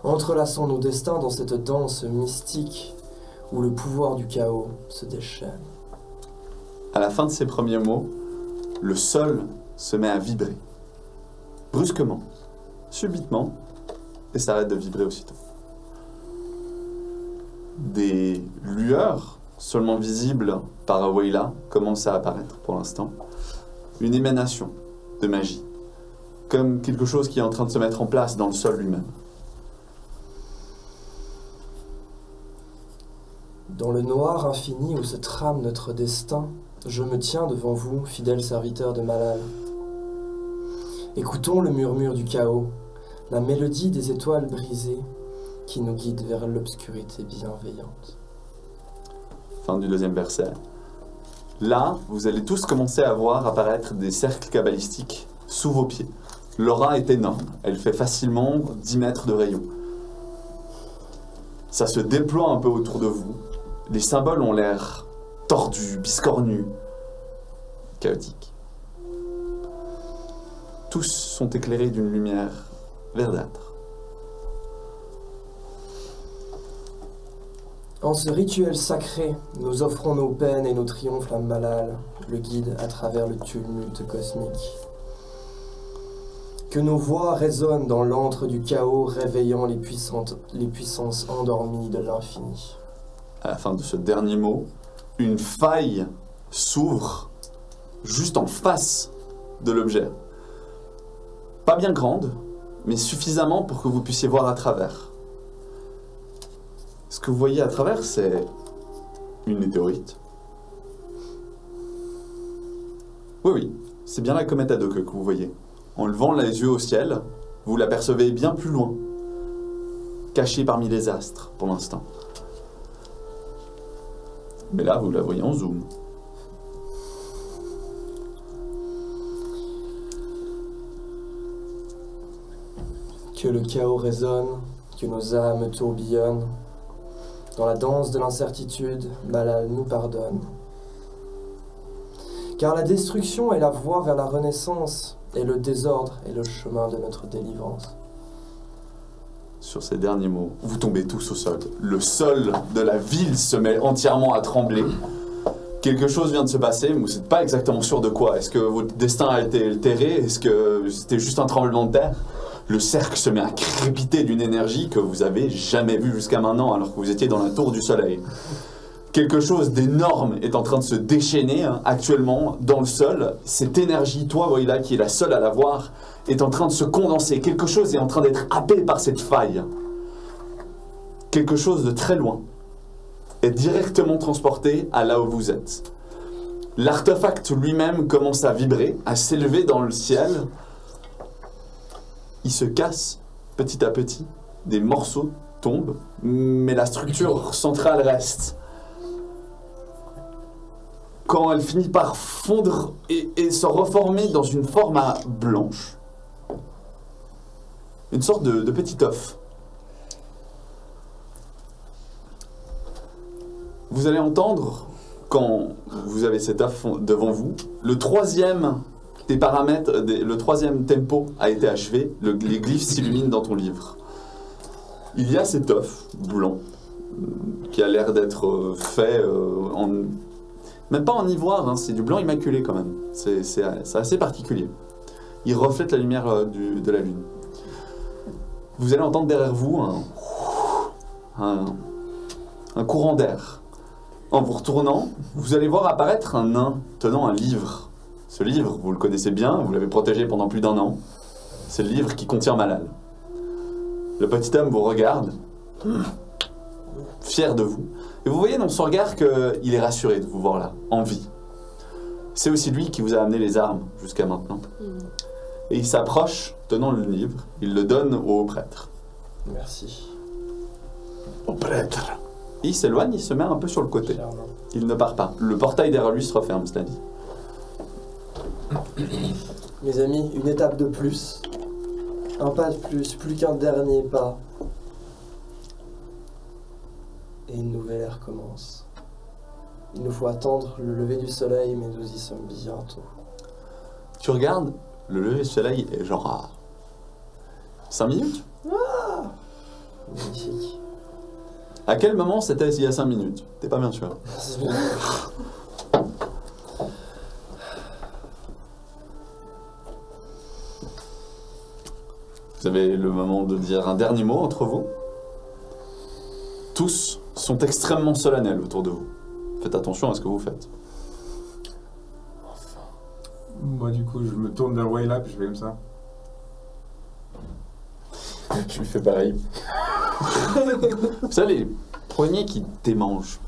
Entrelaçons nos destins dans cette danse mystique où le pouvoir du chaos se déchaîne. À la fin de ces premiers mots, le sol se met à vibrer. Brusquement, subitement, et s'arrête de vibrer aussitôt. Des lueurs, seulement visibles par Awayla, commencent à apparaître pour l'instant. Une émanation de magie, comme quelque chose qui est en train de se mettre en place dans le sol lui-même. Dans le noir infini où se trame notre destin, je me tiens devant vous, fidèles serviteurs de Malal. Écoutons le murmure du chaos, la mélodie des étoiles brisées qui nous guide vers l'obscurité bienveillante. Fin du 2e verset. Là, vous allez tous commencer à voir apparaître des cercles cabalistiques sous vos pieds. L'aura est énorme, elle fait facilement 10 mètres de rayon. Ça se déploie un peu autour de vous. Les symboles ont l'air tordus, biscornus, chaotiques. Tous sont éclairés d'une lumière verdâtre. En ce rituel sacré, nous offrons nos peines et nos triomphes à Malal, le guide à travers le tumulte cosmique. Que nos voix résonnent dans l'antre du chaos, réveillant les puissances endormies de l'infini. À la fin de ce dernier mot, une faille s'ouvre juste en face de l'objet. Pas bien grande, mais suffisamment pour que vous puissiez voir à travers. Ce que vous voyez à travers, c'est une météorite. Oui, c'est bien la comète Haddock que vous voyez. En levant les yeux au ciel, vous l'apercevez bien plus loin, cachée parmi les astres pour l'instant. Mais là, vous la voyez en zoom. Que le chaos résonne, que nos âmes tourbillonnent. Dans la danse de l'incertitude, Malal nous pardonne. Car la destruction est la voie vers la renaissance, et le désordre est le chemin de notre délivrance. Sur ces derniers mots, vous tombez tous au sol. Le sol de la ville se met entièrement à trembler. Quelque chose vient de se passer, mais vous n'êtes pas exactement sûr de quoi. Est-ce que votre destin a été altéré? Est-ce que c'était juste un tremblement de terre? Le cercle se met à crépiter d'une énergie que vous avez jamais vue jusqu'à maintenant, alors que vous étiez dans la tour du soleil. Quelque chose d'énorme est en train de se déchaîner actuellement dans le sol. Cette énergie, toi, Woyla, qui est la seule à la voir, est en train de se condenser. Quelque chose est en train d'être happé par cette faille. Quelque chose de très loin est directement transporté à là où vous êtes. L'artefact lui-même commence à vibrer, à s'élever dans le ciel. Il se casse petit à petit. Des morceaux tombent, mais la structure centrale reste. Quand elle finit par fondre et se reformer dans une forme blanche, une sorte de petit œuf. Vous allez entendre, quand vous avez cet œuf devant vous, le troisième des paramètres, le troisième tempo a été achevé, les glyphes s'illuminent dans ton livre. Il y a cet œuf blanc qui a l'air d'être fait même pas en ivoire, hein, c'est du blanc immaculé quand même. C'est assez particulier. Il reflète la lumière de la lune. Vous allez entendre derrière vous un courant d'air. En vous retournant, vous allez voir apparaître un nain tenant un livre. Ce livre, vous le connaissez bien, vous l'avez protégé pendant plus d'1 an. C'est le livre qui contient Malal. Le petit homme vous regarde, fier de vous. Et vous voyez dans son regard qu'il est rassuré de vous voir là, en vie. C'est aussi lui qui vous a amené les armes jusqu'à maintenant. Et il s'approche, tenant le livre, il le donne au prêtre. Merci. Au prêtre. Et il s'éloigne, il se met un peu sur le côté. Clairement. Il ne part pas. Le portail derrière lui se referme, cela dit. Mes amis, une étape de plus. Un pas de plus qu'un dernier pas. Et une nouvelle ère commence. Il nous faut attendre le lever du soleil, mais nous y sommes bientôt. Tu regardes, le lever du soleil est genre à 5 minutes. Magnifique. À quel moment c'était il y a 5 minutes? T'es pas bien sûr. Vous avez le moment de dire un dernier mot entre vous. Tous sont extrêmement solennels autour de vous. Faites attention à ce que vous faites. Moi, du coup, je me tourne vers Woyla, puis je fais comme ça. Je lui fais pareil. Vous savez, les poignets qui démangent.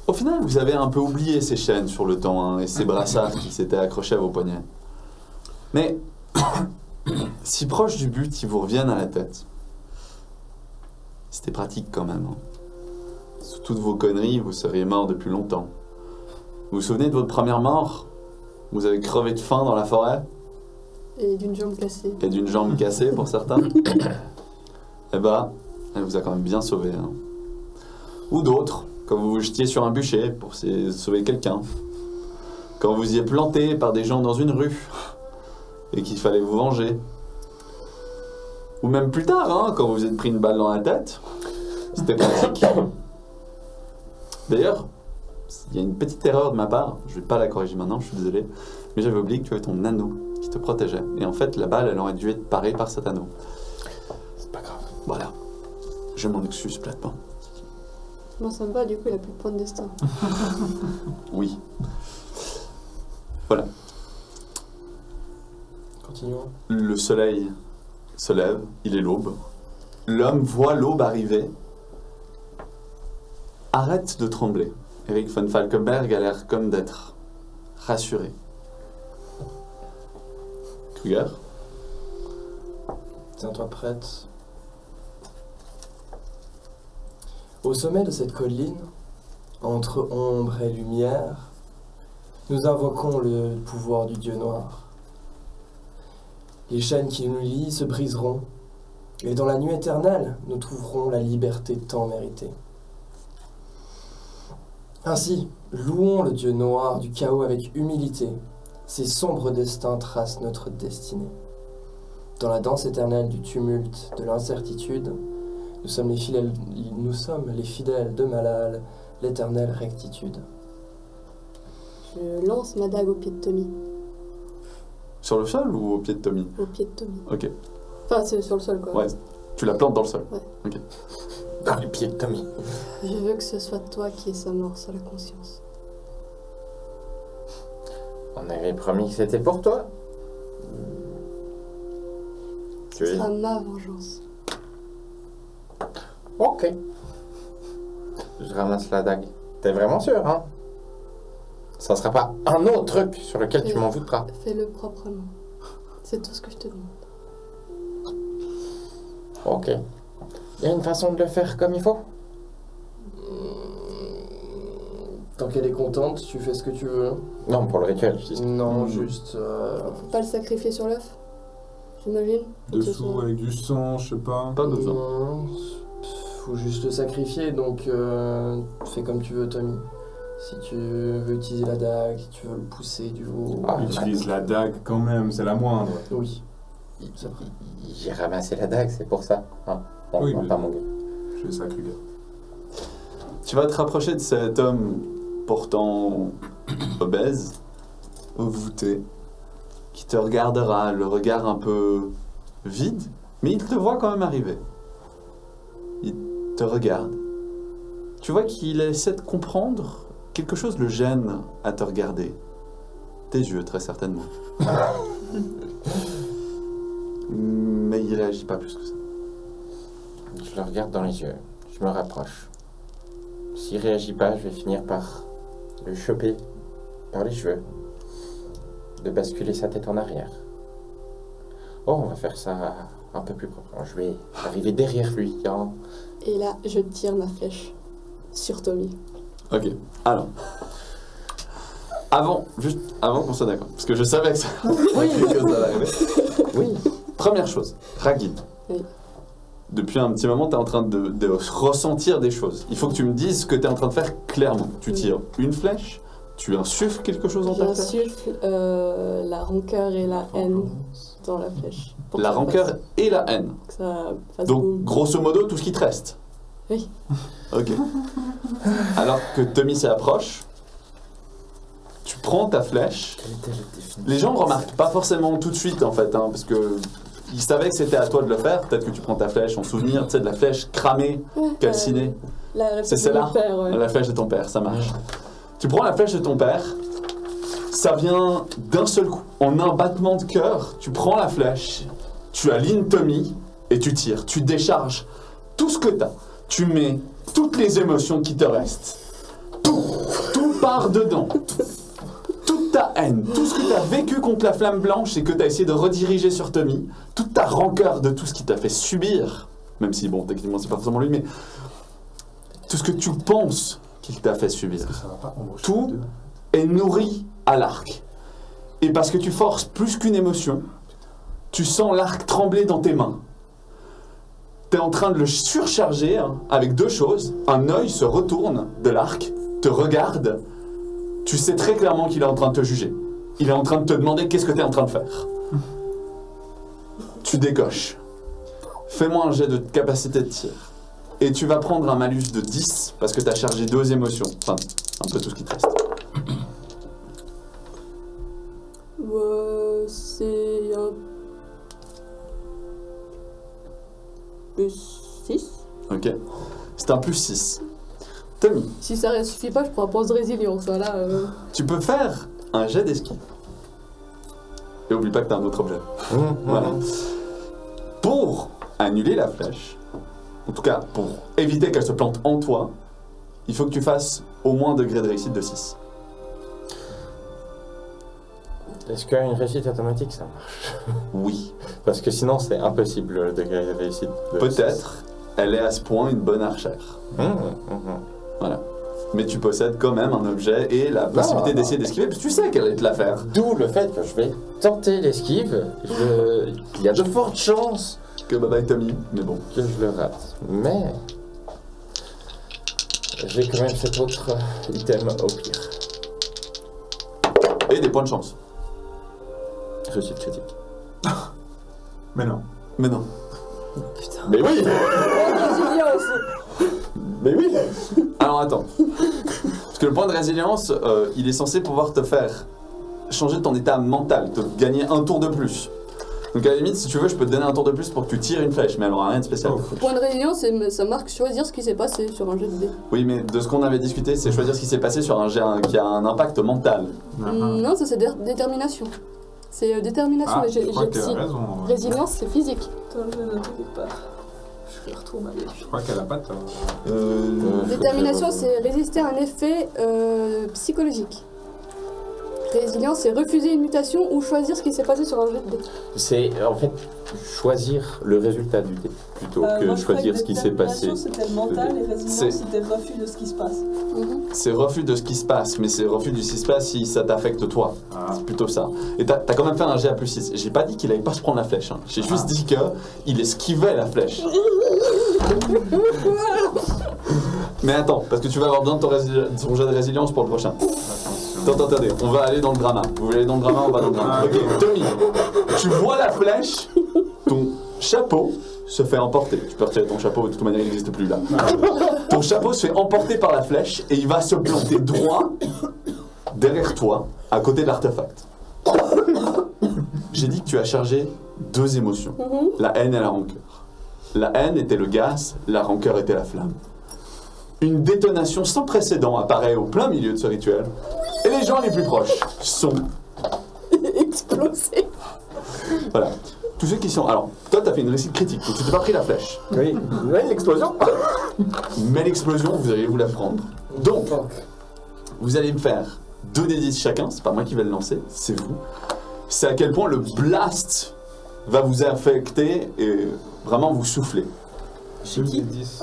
Au final, vous avez un peu oublié ces chaînes sur le temps hein, et ces brassards qui s'étaient accrochés à vos poignets. Mais, si proche du but, ils vous reviennent à la tête. C'était pratique quand même. Hein. Sous toutes vos conneries, vous seriez mort depuis longtemps. Vous vous souvenez de votre première mort? Vous avez crevé de faim dans la forêt? Et d'une jambe cassée. Et d'une jambe cassée pour certains? Eh ben, elle vous a quand même bien sauvé. Hein. Ou d'autres, quand vous vous jetiez sur un bûcher pour sauver quelqu'un. Quand vous y êtes planté par des gens dans une rue et qu'il fallait vous venger. Ou même plus tard, hein, quand vous vous êtes pris une balle dans la tête. C'était pratique. D'ailleurs, il y a une petite erreur de ma part, je ne vais pas la corriger maintenant, je suis désolé, mais j'avais oublié que tu avais ton anneau qui te protégeait. Et en fait, la balle, elle aurait dû être parée par cet anneau. C'est pas grave. Voilà. Je m'en excuse platement. Moi, ça me va, du coup, il a plus de point de destin. Oui. Voilà. Continuons. Le soleil se lève, il est l'aube. L'homme voit l'aube arriver. Arrête de trembler. Eric von Falkenberg a l'air comme d'être rassuré. Kruger, Tiens-toi prête. Au sommet de cette colline, entre ombre et lumière, nous invoquons le pouvoir du Dieu noir. Les chaînes qui nous lient se briseront, et dans la nuit éternelle, nous trouverons la liberté tant méritée. Ainsi, louons le Dieu noir du chaos avec humilité. Ses sombres destins tracent notre destinée. Dans la danse éternelle du tumulte, de l'incertitude, nous sommes les fidèles de Malal, l'éternelle rectitude. Je lance ma dague au pied de Tommy. sur le sol ou au pied de Tommy? Au pied de Tommy. Ok. Enfin, c'est sur le sol, quoi. Ouais, tu la plantes dans le sol. Dans les pieds de Tommy. Je veux que ce soit toi qui aies sa mort sur la conscience. On avait promis que c'était pour toi. Ce sera ma vengeance. Ok. Je ramasse la dague. T'es vraiment sûr, hein? Ça sera pas un autre truc sur lequel tu m'en voudras. Fais-le proprement. C'est tout ce que je te demande. Ok. Il y a une façon de le faire comme il faut? Tant qu'elle est contente, tu fais ce que tu veux. Non, pour le rituel, je dis. Non, juste... Faut pas le sacrifier sur l'œuf, j'imagine. Faut que ce Dessous soit- avec du sang, je sais pas. Pas besoin. Non, faut juste le sacrifier, donc fais comme tu veux, Tommy. Si tu veux utiliser la dague, si tu veux le pousser du haut... Ah, Utilise la dague quand même, c'est la moindre. Oui. C'est vrai. J'ai ramassé la dague, c'est pour ça. Hein? Bon, Oui, non, mais- pas mon gars. Je fais ça, Kruger. Tu vas te rapprocher de cet homme portant obèse, voûté, qui te regardera, le regard un peu vide, mais il te voit quand même arriver. Il te regarde. Tu vois qu'il essaie de comprendre, quelque chose le gêne à te regarder. Tes yeux, très certainement. Mais il réagit pas plus que ça. Je le regarde dans les yeux. Je me rapproche. S'il réagit pas, je vais finir par le choper par les cheveux. De basculer sa tête en arrière. Oh, on va faire ça un peu plus propre. Je vais arriver derrière lui. Hein. Et là, je tire ma flèche sur Tommy. Ok, alors. Juste avant qu'on soit d'accord, parce que je savais que ça, quelque chose allait arriver. Oui. Première chose, Ragid. Oui. Depuis un petit moment, tu es en train de ressentir des choses. Il faut que tu me dises ce que tu es en train de faire clairement. Tu Oui. tires une flèche, tu insuffles quelque chose dans ta flèche. J'insuffle la rancœur et la haine dans la flèche. Pour La que ça rancœur passe, et la haine. que ça fasse Donc, boum. grosso modo, tout ce qui te reste. Oui. Ok. Alors que Tommy s'approche, tu prends ta flèche. Quelle était la définition? Les gens ne remarquent pas forcément tout de suite, en fait, hein, parce que ils savaient que c'était à toi de le faire. Peut-être que tu prends ta flèche en souvenir, tu sais, de la flèche cramée, Ouais, calcinée. la C'est flèche de celle-là mon père, ouais. La flèche de ton père, ça marche. Tu prends la flèche de ton père, ça vient d'un seul coup. En un battement de cœur, tu prends la flèche, tu alignes Tommy et tu tires. Tu décharges tout ce que tu as. Tu mets toutes les émotions qui te restent. Tout part dedans. Toute ta haine, tout ce que tu as vécu contre la flamme blanche et que tu as essayé de rediriger sur Tommy, toute ta rancœur de tout ce qui t'a fait subir, même si, bon, techniquement, c'est pas forcément lui, mais tout ce que tu penses qu'il t'a fait subir, Ça va pas, on va Tout chuter. est nourri à l'arc. Et parce que tu forces plus qu'une émotion, tu sens l'arc trembler dans tes mains. Tu es en train de le surcharger hein, avec deux choses. Un œil se retourne de l'arc, te regarde. Tu sais très clairement qu'il est en train de te juger. Il est en train de te demander qu'est-ce que tu es en train de faire. Tu décoches. Fais-moi un jet de capacité de tir. Et tu vas prendre un malus de 10 parce que tu as chargé deux émotions. Enfin, un peu tout ce qui te reste. C'est un... plus 6. Ok. C'est un plus 6. Tommy, Si ça ne suffit pas, je prends un point de résilience. Voilà, tu peux faire un jet d'esquive. Et oublie pas que t'as un autre objet. Voilà. Pour annuler la flèche, en tout cas pour éviter qu'elle se plante en toi, il faut que tu fasses au moins un degré de réussite de 6. Est-ce qu'une réussite automatique, ça marche? Oui. Parce que sinon, c'est impossible, le degré de réussite. de Peut-être, elle est à ce point une bonne archère. Voilà. Mais tu possèdes quand même un objet et la possibilité d'essayer d'esquiver, parce que tu sais qu'elle allait te la faire. D'où le fait que je vais tenter l'esquive. Il y a de fortes chances Que bye bye Tommy, mais bon. que je le rate. Mais j'ai quand même cet autre item au pire. Et des points de chance. Réussite critique. Mais non. Mais non. Putain. Mais oui. Résilience. Mais oui. Alors attends. Parce que le point de résilience, il est censé pouvoir te faire changer ton état mental, te gagner un tour de plus. Donc à la limite, si tu veux, je peux te donner un tour de plus pour que tu tires une flèche, mais elle aura rien de spécial. Point de résilience, ça marque choisir ce qui s'est passé sur un jet de dés. Oui, mais de ce qu'on avait discuté, c'est choisir ce qui s'est passé sur un jet qui a un impact mental. Non, ça c'est détermination. C'est détermination Ah, et je crois jet qu'elle a psy. raison. en vrai. Résilience, c'est physique. Attends, je vais noter quelque part. Je retourne aller. Je crois qu'elle a pas tort. Détermination, c'est résister à un effet psychologique. Résilience, c'est refuser une mutation ou choisir ce qui s'est passé sur un jet de dés. C'est en fait choisir le résultat du dé plutôt que Moi, je crois choisir que ce qui s'est passé. détermination, c'était le mental et C'est- résilience, c'était le refus de ce qui se passe. C'est refus de ce qui se passe, mais c'est refus de ce qui se passe si ça t'affecte toi. Ah. C'est plutôt ça. Et t'as quand même fait un jet à plus 6. J'ai pas dit qu'il allait pas se prendre la flèche. Hein. J'ai juste dit que il esquivait la flèche. Mais attends, parce que tu vas avoir besoin de ton jet de résilience pour le prochain. Attention. Attendez, on va aller dans le drama. Vous voulez aller dans le drama, on va dans le drama. Ok, Tommy, tu vois la flèche, ton chapeau se fait emporter. Tu peux retirer ton chapeau, de toute manière il n'existe plus là. Ton chapeau se fait emporter par la flèche et il va se planter droit derrière toi, à côté de l'artefact. J'ai dit que tu as chargé 2 émotions, la haine et la rancœur. La haine était le gaz, la rancœur était la flamme. Une détonation sans précédent apparaît au plein milieu de ce rituel, et les gens les plus proches sont... Explosé. Voilà. Tous ceux qui sont... Alors, toi, t'as fait une réussite critique, donc tu t'es pas pris la flèche. Oui, l'explosion. Mais l'explosion, vous allez vous la prendre. Donc, vous allez me faire 2d10 chacun, c'est pas moi qui vais le lancer, c'est vous. C'est à quel point le blast va vous affecter et vraiment vous souffler. J'ai qui 10.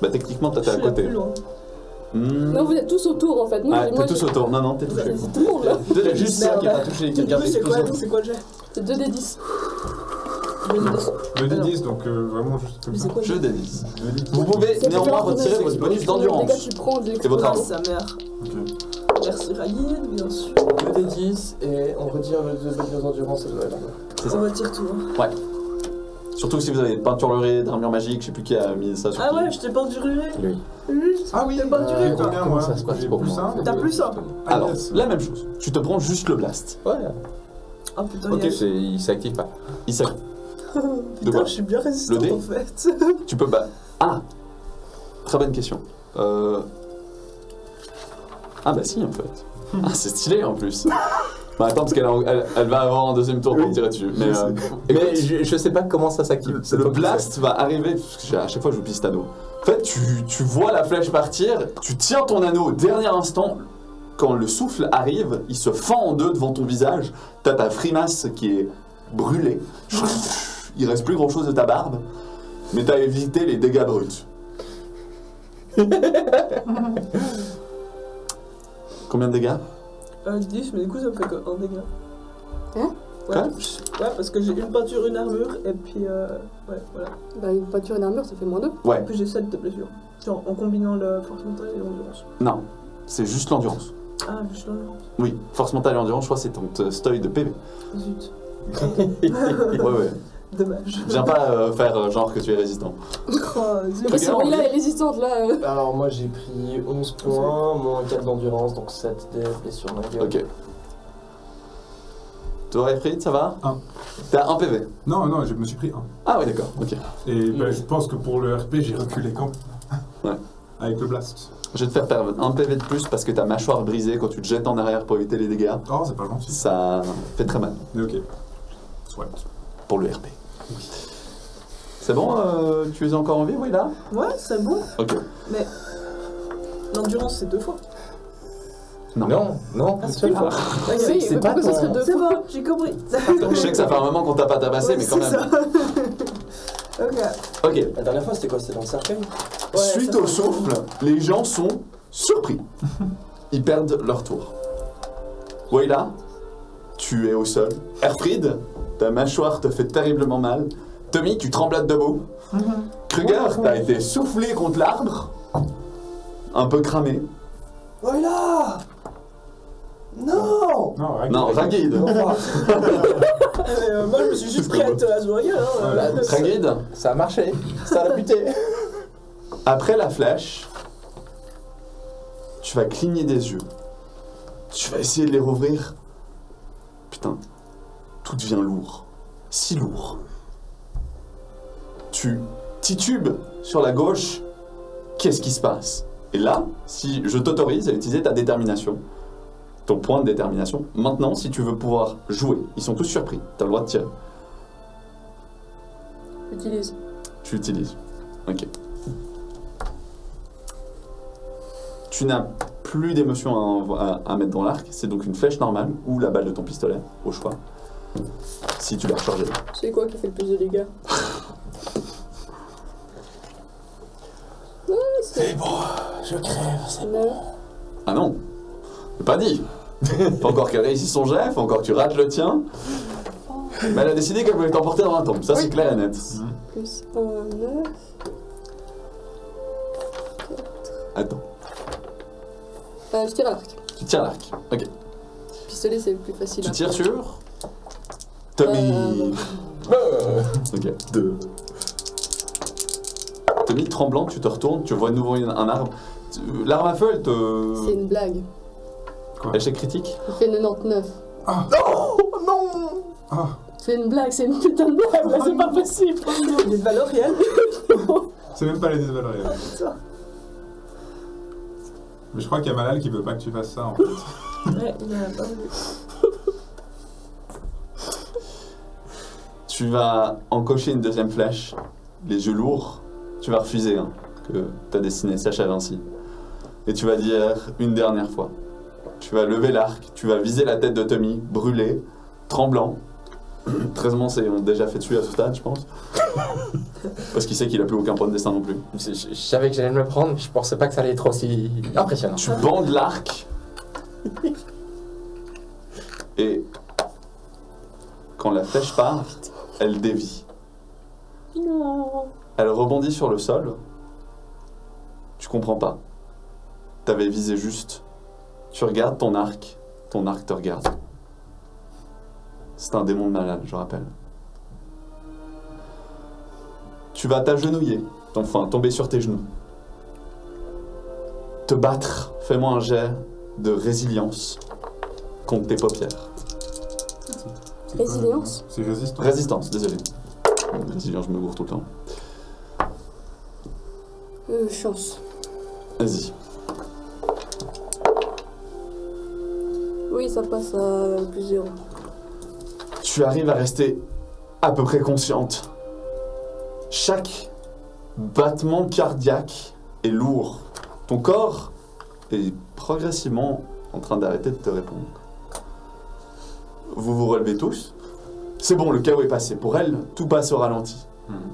Bah techniquement, Je t'es à suis la côté. plus loin. Non, vous êtes tous autour en fait. Moi, Ah, t'es tous autour. Non, non, t'es Vous touché. avez tout le monde là. C'est juste ça qui est pas touché, qui Du garde coup, c'est quoi, l'explosion. c'est quoi le jet C'est 2 des 10. Le D10, donc vraiment juste comme Mais ça. c'est quoi Je le jet D10. Vous pouvez néanmoins retirer votre bonus Les d'endurance. dégâts que tu prends de Et votre Ah, arme. l'explosion. sa mère. Ok. Merci Ralid, bien sûr. 2d10 et on retire le 2 d'endurance, ça doit être. C'est ça. On retire tout. hein. Ouais. Surtout si vous avez peinturlurée, d'armure magique, je sais plus qui a mis ça sur Ah qui. ouais, je t'ai penduré. Lui. Ah oui, T'as pas duré, j'ai quoi. combien Comment moi ça se passe J'ai pour plus moi 1. T'as plus ça. Alors, la même chose. Tu te prends juste le blast. Ouais. Ah putain, Ok. Il s'active pas. Il s'active. De quoi putain, je suis bien résistante Le dé en fait. Tu peux pas. Ah Très bonne question. Ah bah si en fait. Ah c'est stylé en plus. Bah attends parce qu'elle va avoir un deuxième tour pour tirer dessus. Mais, Mais je sais pas comment ça s'active. C'est le toi qui blast va arriver, parce que à chaque fois je pisse cet anneau. En fait tu vois la flèche partir, tu tiens ton anneau au dernier instant, quand le souffle arrive, il se fend en deux devant ton visage, t'as ta frimace qui est brûlée, il reste plus grand chose de ta barbe, mais t'as évité les dégâts bruts. Combien de dégâts? 10, mais du coup ça me fait que 1 dégât. Hein? Ouais, Quoi? ouais, parce que j'ai une peinture, une armure, et puis ouais, voilà. Bah, une peinture et une armure, ça fait -2. Ouais, Et puis j'ai 7 de blessures. Genre en combinant le force mentale et l'endurance. non, c'est juste l'endurance. Ah, juste l'endurance. Oui, force mentale et endurance, je crois que c'est ton steuil de PV. Zut. Ouais, ouais. Dommage. Viens pas faire genre que tu es résistant. Oh, zut. Après, Regarde. celui-là est résistante là. Alors moi j'ai pris 11 points, moins 4 d'endurance, donc 7 des blessures ma gueule. Ok. Toi, Efrid, ça va? 1. T'as 1 PV. Non, non, je me suis pris 1. Ah oui, d'accord, ok. Et bah, je pense que pour le RP, j'ai reculé quand Ouais. Avec le blast. Je vais te faire perdre un PV de plus parce que ta mâchoire brisée quand tu te jettes en arrière pour éviter les dégâts, Oh, c'est pas gentil. ça fait très mal Mais ok. Soit. pour le RP. C'est bon, tu es encore en vie, oui, là? Ouais, c'est bon. Ok. Mais l'endurance, c'est 2 fois. Non. Non, Ah, une c'est seule une fois. Oui, C'est mais pas pourquoi ça serait ton- 2 C'est fois bon, j'ai compris. Je sais que ça fait un moment qu'on t'a pas tabassé, Ouais, mais quand c'est même. ça. Ok. Ok. La dernière fois, c'était quoi? C'était dans le cercueil? Ouais, Suite ça au fait- souffle, les gens sont surpris. Ils perdent leur tour. Wayla, tu es au sol. Erfried, ta mâchoire te fait terriblement mal. Tommy, tu tremblotes debout. Kruger, t'as été soufflé contre l'arbre. Un peu cramé. Voilà! Non! Non, Ragid. Non, Ragid. Moi, je me suis juste prête à se voir. Ouais. Ragid, Ça a marché. Ça l'a buté. après la flèche, tu vas cligner des yeux. Tu vas essayer de les rouvrir. Putain, tout devient lourd. Si lourd. Tu titubes sur la gauche. Qu'est-ce qui se passe? Et là, si je t'autorise à utiliser ta détermination, ton point de détermination, maintenant, si tu veux pouvoir jouer, ils sont tous surpris, t'as le droit de tirer. Utilise. Tu utilises. Ok. Tu n'as plus d'émotion à mettre dans l'arc, c'est donc une flèche normale ou la balle de ton pistolet, au choix. Si tu l'as rechargé. C'est quoi qui fait le plus de dégâts? C'est bon, je crève, c'est bon. 9. Ah non, j'ai pas dit. Faut encore qu'elle réussisse son jet, faut encore que tu rates le tien. Mais elle a décidé qu'elle voulait t'emporter dans la tombe, ça c'est clair et net. Plus 1, 9. Attends, Je tire à l'arc. tu tires l'arc. Ok. Pistolet, c'est plus facile. Tu à tires prendre. sur Tommy. Ok, 2. Tommy, tremblant, tu te retournes, tu vois de nouveau un arbre. L'arme à feu, elle C'est te... une blague. Échec critique. Il fait 99. Ah, C'est une blague, c'est une putain de blague, là, c'est pas possible. Des valeurs réelles. c'est même pas les dévaloriers. Ça. Mais je crois qu'il y a Malal qui veut pas que tu fasses ça en fait. Ouais, il a pas vu. Tu vas encocher une deuxième flèche, les yeux lourds. Tu vas refuser hein, que ta destinée s'achève ainsi. Et tu vas dire une dernière fois. Tu vas lever l'arc, tu vas viser la tête de Tommy, brûlé, tremblant. 13 c'est ont déjà fait dessus à ce stade, je pense. Parce qu'il sait qu'il a plus aucun point de destin non plus. Je savais que j'allais me prendre, je pensais pas que ça allait être aussi impressionnant. Tu bandes l'arc. Et quand la flèche part, elle dévie. Non. Elle rebondit sur le sol. Tu comprends pas. T'avais visé juste. Tu regardes ton arc te regarde. C'est un démon de malade, je rappelle. Tu vas t'agenouiller, enfin tomber sur tes genoux. Te battre. Fais-moi un jet de résilience contre tes paupières. C'est quoi, Résilience. C'est résistant. Résistance, désolé. Résilience, je me gourre tout le temps. Chance. Vas-y. Oui, ça passe à plus 0. Tu arrives à rester à peu près consciente. Chaque battement cardiaque est lourd. Ton corps est progressivement en train d'arrêter de te répondre. Vous vous relevez tous. C'est bon, le chaos est passé. Pour elle, tout passe au ralenti.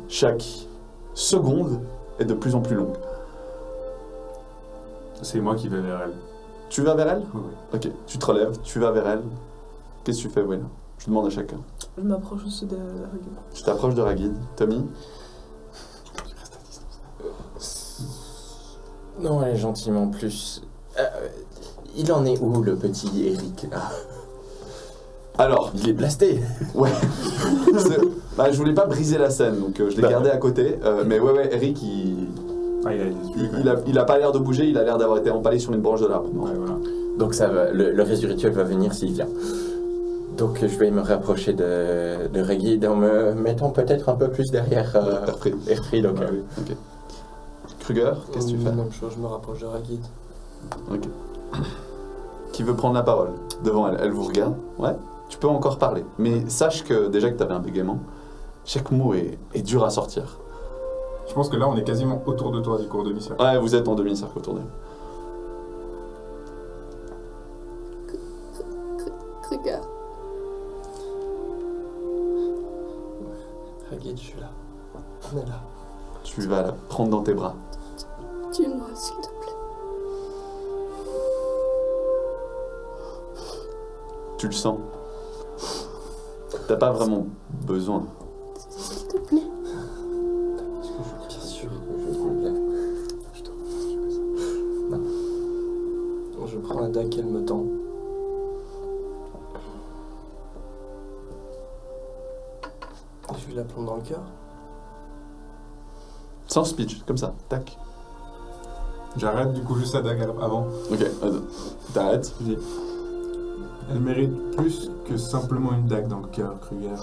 Chaque seconde est de plus en plus longue. C'est moi qui vais vers elle. Tu vas vers elle? Oui, oui. Ok, tu te relèves, tu vas vers elle. Qu'est-ce que tu fais, Will? Je demande à chacun. Je m'approche aussi de la règle. Tu t'approches de Ragid. Tommy? Non, elle est gentiment plus. Il en est où le petit Eric là? Alors, Il est blasté. ouais. Je voulais pas briser la scène, donc je l'ai Bah. gardé à côté. Mais ouais, Eric, Ah, il a été tué. quand même. il a pas l'air de bouger, il a l'air d'avoir été empalé sur une branche de l'arbre. Ouais, voilà. Donc ça va, le reste du rituel va venir s'il vient. Donc je vais me rapprocher de Ragid en me mettant peut-être un peu plus derrière Erfried. Erfried. Ok. Ouais, oui. Ok. Kruger, qu'est-ce que tu fais? Même chose, je me rapproche de Ragid. Ok. Qui veut prendre la parole devant elle? Elle vous regarde. Ouais. Tu peux encore parler. Mais sache que déjà que tu avais un bégaiement, chaque mot est dur à sortir. Je pense que là, on est quasiment autour de toi, du cours de mission. Ouais, vous êtes en demi-cercle autour d'elle. Kruger. Ragid, je suis là. On est là. Tu vas la prendre dans tes bras. Tue-moi, s'il te plaît. Tu le sens. T'as pas vraiment besoin. S'il te plaît. Bien sûr. Je prends la dague qu'elle me tend. Et je lui la plombe dans le cœur. Sans speech, comme ça. Tac. J'arrête du coup juste la dague avant. Ok, t'arrêtes. Je dis, elle mérite plus que simplement une dague dans le cœur, Kruger.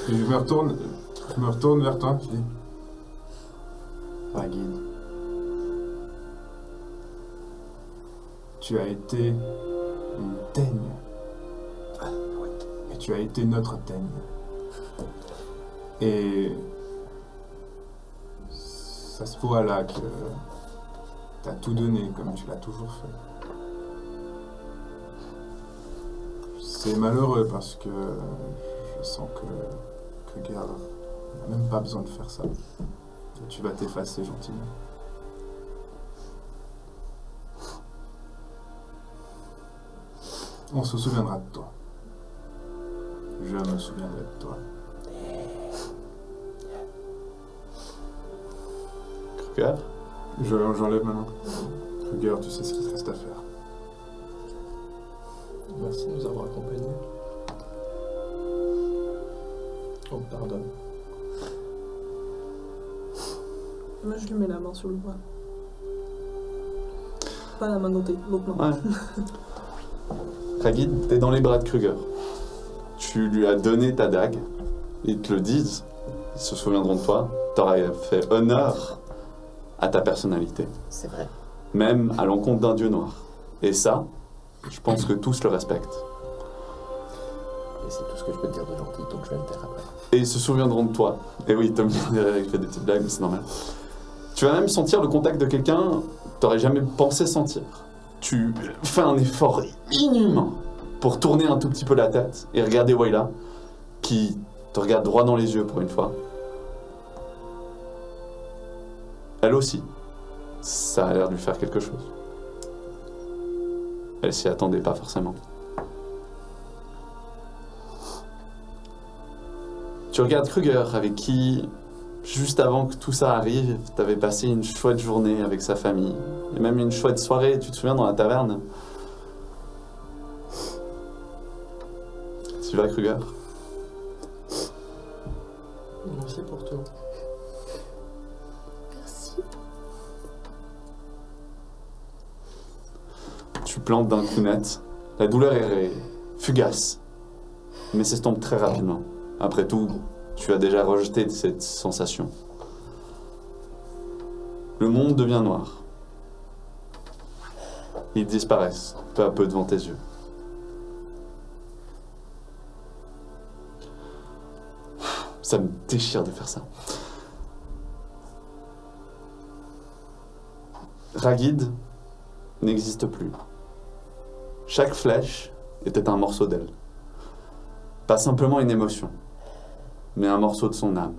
Et je me retourne vers toi, je dis, Ragid, tu as été une teigne. Et tu as été notre teigne. Et ça se voit là que t'as tout donné comme tu l'as toujours fait. C'est malheureux parce que je sens que Kruger n'a même pas besoin de faire ça. Et tu vas t'effacer gentiment. On se souviendra de toi. Je me souviendrai de toi. Kruger. J'enlève ma main. Kruger, tu sais ce qu'il te reste à faire. Merci de nous avoir accompagnés. On te pardonne. Moi, je lui mets la main sur le bras. Pas la main dentée, l'autre main. Ouais. Ragid, t'es dans les bras de Kruger. Tu lui as donné ta dague. Ils te le disent. Ils se souviendront de toi. T'aurais fait honneur à ta personnalité. C'est vrai. Même à l'encontre d'un dieu noir. Et ça, je pense que tous le respectent. Et c'est tout ce que je peux te dire de gentil, donc je vais me taire après. Et ils se souviendront de toi. Et oui, Tom derrière, il fait des petites blagues, mais c'est normal. Tu vas même sentir le contact de quelqu'un que t'aurais jamais pensé sentir. Tu fais un effort inhumain pour tourner un tout petit peu la tête et regarder Wayla, qui te regarde droit dans les yeux pour une fois. Elle aussi, ça a l'air de lui faire quelque chose. Elle s'y attendait pas forcément. Tu regardes Kruger, avec qui, juste avant que tout ça arrive, t'avais passé une chouette journée avec sa famille. Et même une chouette soirée, tu te souviens, dans la taverne. Tu vas, Kruger? Merci pour tout. Merci. Tu plantes d'un coup net. La douleur est fugace, mais s'estompe très rapidement. Après tout, tu as déjà rejeté cette sensation. Le monde devient noir. Ils disparaissent peu à peu devant tes yeux. Ça me déchire de faire ça. Ragid n'existe plus. Chaque flèche était un morceau d'elle. Pas simplement une émotion, mais un morceau de son âme.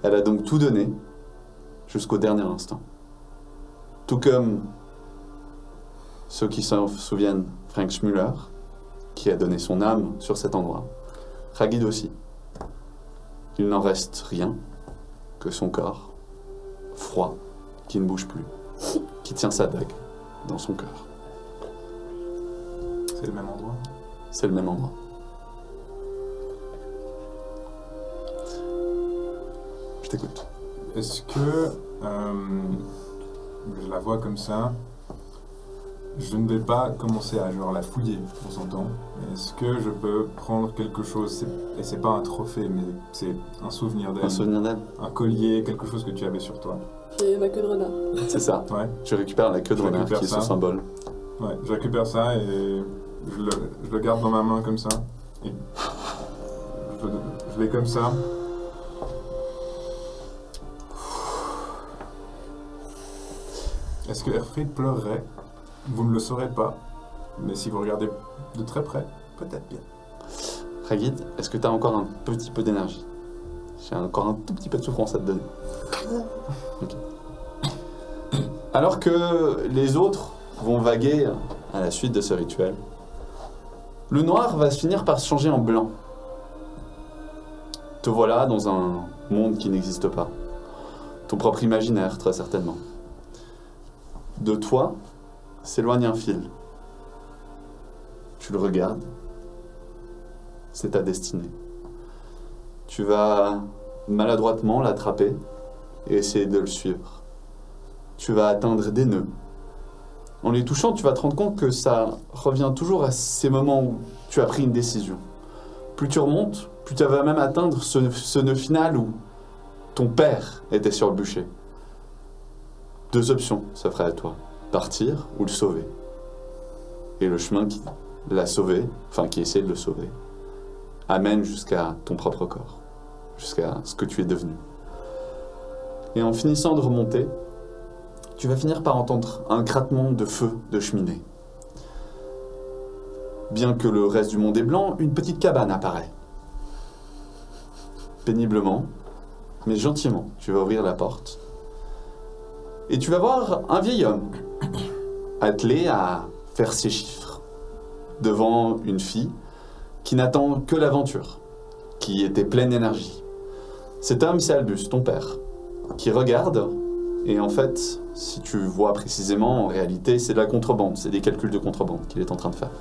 Elle a donc tout donné jusqu'au dernier instant. Tout comme ceux qui s'en souviennent, Frank Schmuller, qui a donné son âme sur cet endroit. Ragid aussi. Il n'en reste rien que son corps, froid, qui ne bouge plus, qui tient sa dague dans son cœur. C'est le même endroit. C'est le même endroit. Je t'écoute. Est-ce que je la vois comme ça Je ne vais pas commencer à genre la fouiller, on s'entend. Est-ce que je peux prendre quelque chose, et c'est pas un trophée, mais c'est un souvenir d'elle, Un souvenir d'elle? un collier, quelque chose que tu avais sur toi. J'ai ma queue de renard. C'est ça. Ouais, Tu récupères la queue de Je renard récupère qui est ce ça. symbole. ouais, je récupère ça et je le garde dans ma main comme ça. Et je l'ai comme ça. Est-ce que Erfried pleurerait? Vous ne le saurez pas, mais si vous regardez de très près, peut-être bien. Ragid, est-ce que tu as encore un petit peu d'énergie? J'ai encore un tout petit peu de souffrance à te donner. Ok. Alors que les autres vont vaguer à la suite de ce rituel, le noir va finir par se changer en blanc. Te voilà dans un monde qui n'existe pas. Ton propre imaginaire, très certainement. De toi s'éloigne un fil. Tu le regardes. C'est ta destinée. Tu vas maladroitement l'attraper et essayer de le suivre. Tu vas atteindre des nœuds. En les touchant, tu vas te rendre compte que ça revient toujours à ces moments où tu as pris une décision. Plus tu remontes, plus tu vas même atteindre ce nœud final où ton père était sur le bûcher. Deux options s'offraient à toi. Partir ou le sauver. Et le chemin qui l'a sauvé, enfin qui essaie de le sauver, amène jusqu'à ton propre corps, jusqu'à ce que tu es devenu. Et en finissant de remonter, tu vas finir par entendre un craquement de feu de cheminée. Bien que le reste du monde est blanc, une petite cabane apparaît. Péniblement, mais gentiment, tu vas ouvrir la porte. Et tu vas voir un vieil homme, attelé à faire ses chiffres, devant une fille qui n'attend que l'aventure, qui était pleine d'énergie. Cet homme, c'est Albus, ton père, qui regarde, et en fait, si tu vois précisément, en réalité, c'est de la contrebande, c'est des calculs de contrebande qu'il est en train de faire.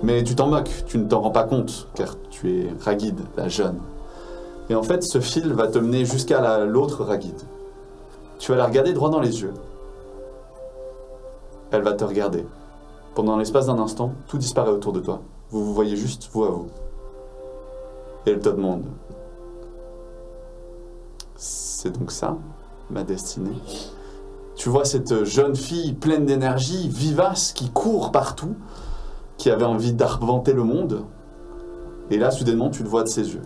Mais tu t'en moques, tu ne t'en rends pas compte, car tu es Ragid, la jeune. Et en fait, ce fil va te mener jusqu'à l'autre Ragid. Tu vas la regarder droit dans les yeux. Elle va te regarder. Pendant l'espace d'un instant, tout disparaît autour de toi. Vous vous voyez juste, vous à vous. Et elle te demande, c'est donc ça, ma destinée? Tu vois cette jeune fille pleine d'énergie, vivace, qui court partout, qui avait envie d'arpenter le monde. Et là, soudainement, tu le vois de ses yeux.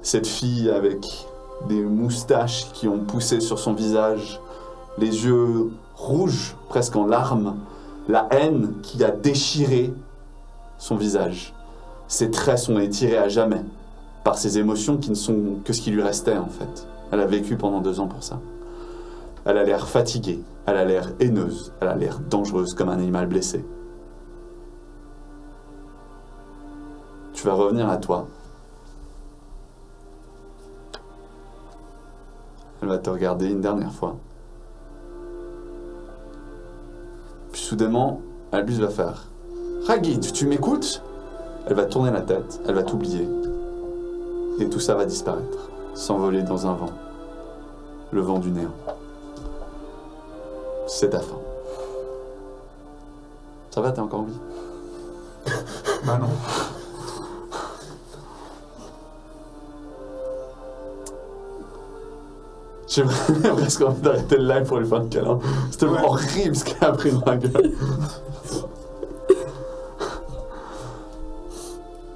Cette fille avec des moustaches qui ont poussé sur son visage, les yeux rouges, presque en larmes, la haine qui a déchiré son visage. Ses traits sont étirés à jamais par ses émotions qui ne sont que ce qui lui restait en fait. Elle a vécu pendant 2 ans pour ça. Elle a l'air fatiguée, elle a l'air haineuse, elle a l'air dangereuse comme un animal blessé. Tu vas revenir à toi. Elle va te regarder une dernière fois. Puis soudainement, Albus va faire « Ragid, tu m'écoutes ?» Elle va tourner la tête, elle va t'oublier. Et tout ça va disparaître, s'envoler dans un vent. Le vent du néant. C'est ta fin. Ça va, t'es encore en vie? Bah non. J'ai presque envie d'arrêter le live pour lui faire un câlin. C'est tellement horrible ce qu'elle a pris dans la gueule.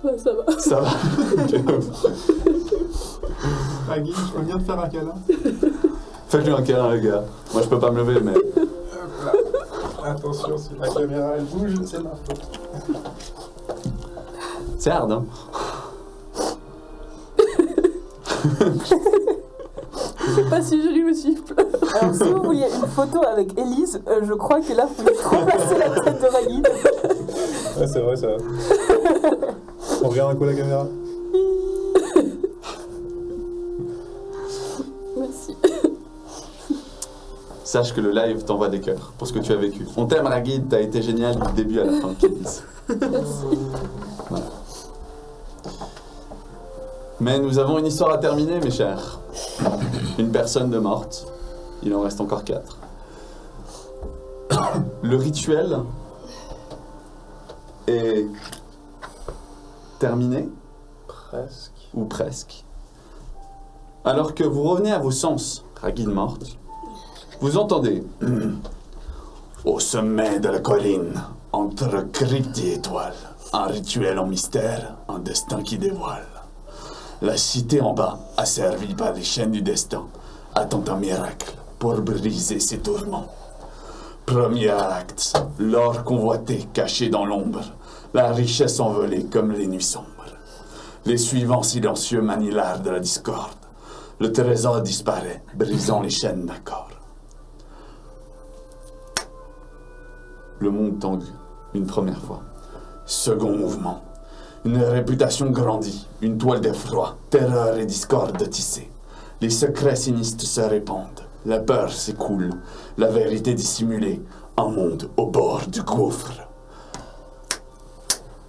Ouais, ça va. Ça va. Ragid, je peux venir te faire un câlin? Faites-lui un câlin, les gars. Moi, je peux pas me lever, mais... Hop là. Attention, si la caméra elle bouge, c'est ma faute. C'est hard, hein? C'est pas si joli aussi. Alors, si vous vouliez une photo avec Élise, je crois que là, vous pouvez remplacer la tête de Ragid. Ouais, c'est vrai, ça. On regarde un coup la caméra. Merci. Sache que le live t'envoie des cœurs pour ce que tu as vécu. On t'aime, Ragid, t'as été génial du début à la fin, Kélis. Merci. Voilà. Mais nous avons une histoire à terminer, mes chers. Une personne de morte. Il en reste encore 4. Le rituel est terminé, Presque. ou presque. Alors que vous revenez à vos sens, Ragil morte, vous entendez au sommet de la colline, entre crypte et étoiles, un rituel en mystère, un destin qui dévoile. La cité en bas, asservie par les chaînes du destin, attend un miracle pour briser ses tourments. Premier acte, l'or convoité caché dans l'ombre, la richesse envolée comme les nuits sombres. Les suivants silencieux manient l'art de la discorde. Le trésor disparaît, brisant les chaînes d'accord. Le monde tangue une première fois. Second mouvement. Une réputation grandit, une toile d'effroi, terreur et discorde tissée. Les secrets sinistres se répandent, la peur s'écoule, la vérité dissimulée, un monde au bord du gouffre.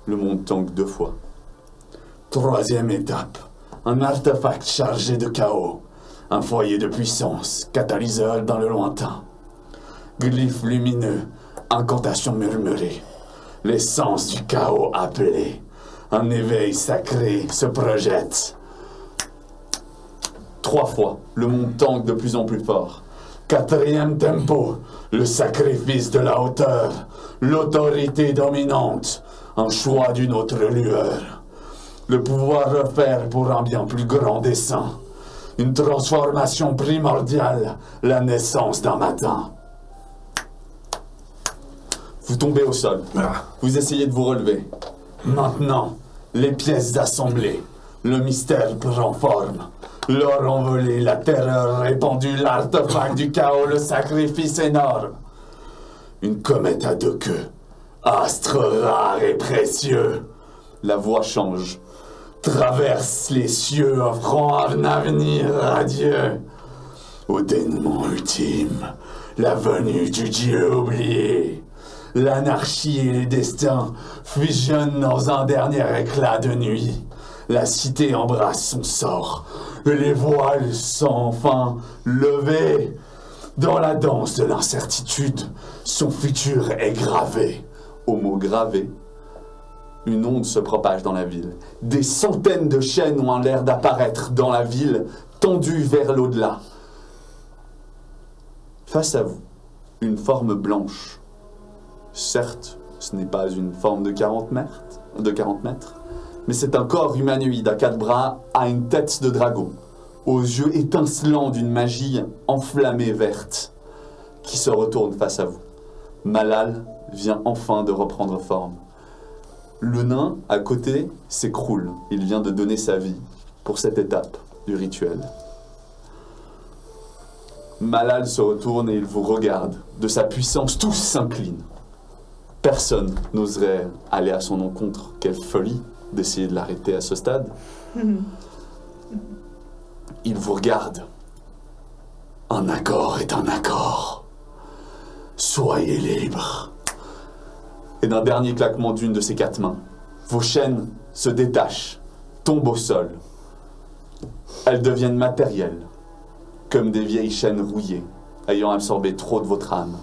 Le monde tangue 2 fois. Troisième étape, un artefact chargé de chaos, un foyer de puissance, catalyseur dans le lointain. Glyphes lumineux, incantations murmurées, l'essence du chaos appelée. Un éveil sacré se projette. 3 fois, le monde tangue de plus en plus fort. 4e tempo, le sacrifice de la hauteur, l'autorité dominante, un choix d'une autre lueur. Le pouvoir refaire pour un bien plus grand dessein. Une transformation primordiale, la naissance d'un matin. Vous tombez au sol. Vous essayez de vous relever. Maintenant, les pièces assemblées. Le mystère prend forme. L'or envolé, la terreur répandue, l'artefact du chaos, le sacrifice énorme. Une comète à 2 queues. Astre rare et précieux. La voix change. Traverse les cieux, offrant un avenir radieux. Au dénouement ultime, la venue du Dieu oublié. L'anarchie et les destins fusionnent dans un dernier éclat de nuit. La cité embrasse son sort. Les voiles sont enfin levés. Dans la danse de l'incertitude, son futur est gravé. Au mot gravé, une onde se propage dans la ville. Des centaines de chaînes ont l'air d'apparaître dans la ville, tendues vers l'au-delà. Face à vous, une forme blanche. Certes, ce n'est pas une forme de 40 mètres, mais c'est un corps humanoïde à 4 bras, à une tête de dragon, aux yeux étincelants d'une magie enflammée verte, qui se retourne face à vous. Malal vient enfin de reprendre forme. Le nain, à côté, s'écroule. Il vient de donner sa vie pour cette étape du rituel. Malal se retourne et il vous regarde. De sa puissance, tous s'inclinent. Personne n'oserait aller à son encontre. Quelle folie d'essayer de l'arrêter à ce stade. Il vous regarde. Un accord est un accord. Soyez libres. Et d'un dernier claquement d'une de ses 4 mains, vos chaînes se détachent, tombent au sol. Elles deviennent matérielles, comme des vieilles chaînes rouillées, ayant absorbé trop de votre âme.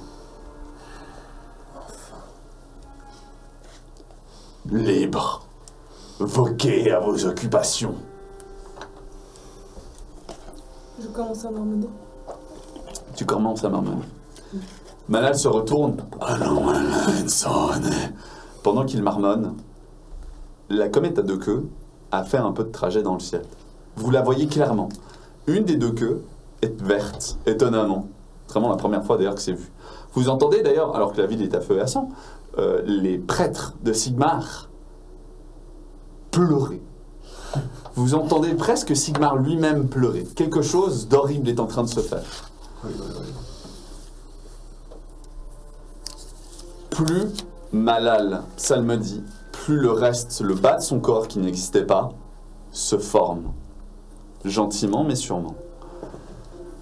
Libre, voquez à vos occupations. Je commence à marmonner. Tu commences à marmonner. Malal se retourne. Pendant qu'il marmonne, la comète à 2 queues a fait un peu de trajet dans le ciel. Vous la voyez clairement. Une des 2 queues est verte, étonnamment. C'est vraiment la première fois d'ailleurs que c'est vu. Vous entendez d'ailleurs, alors que la ville est à feu et à sang, les prêtres de Sigmar pleurer. Vous entendez presque Sigmar lui-même pleurer. Quelque chose d'horrible est en train de se faire. Plus Malal psalmodie, plus le reste, le bas de son corps qui n'existait pas, se forme. Gentiment mais sûrement.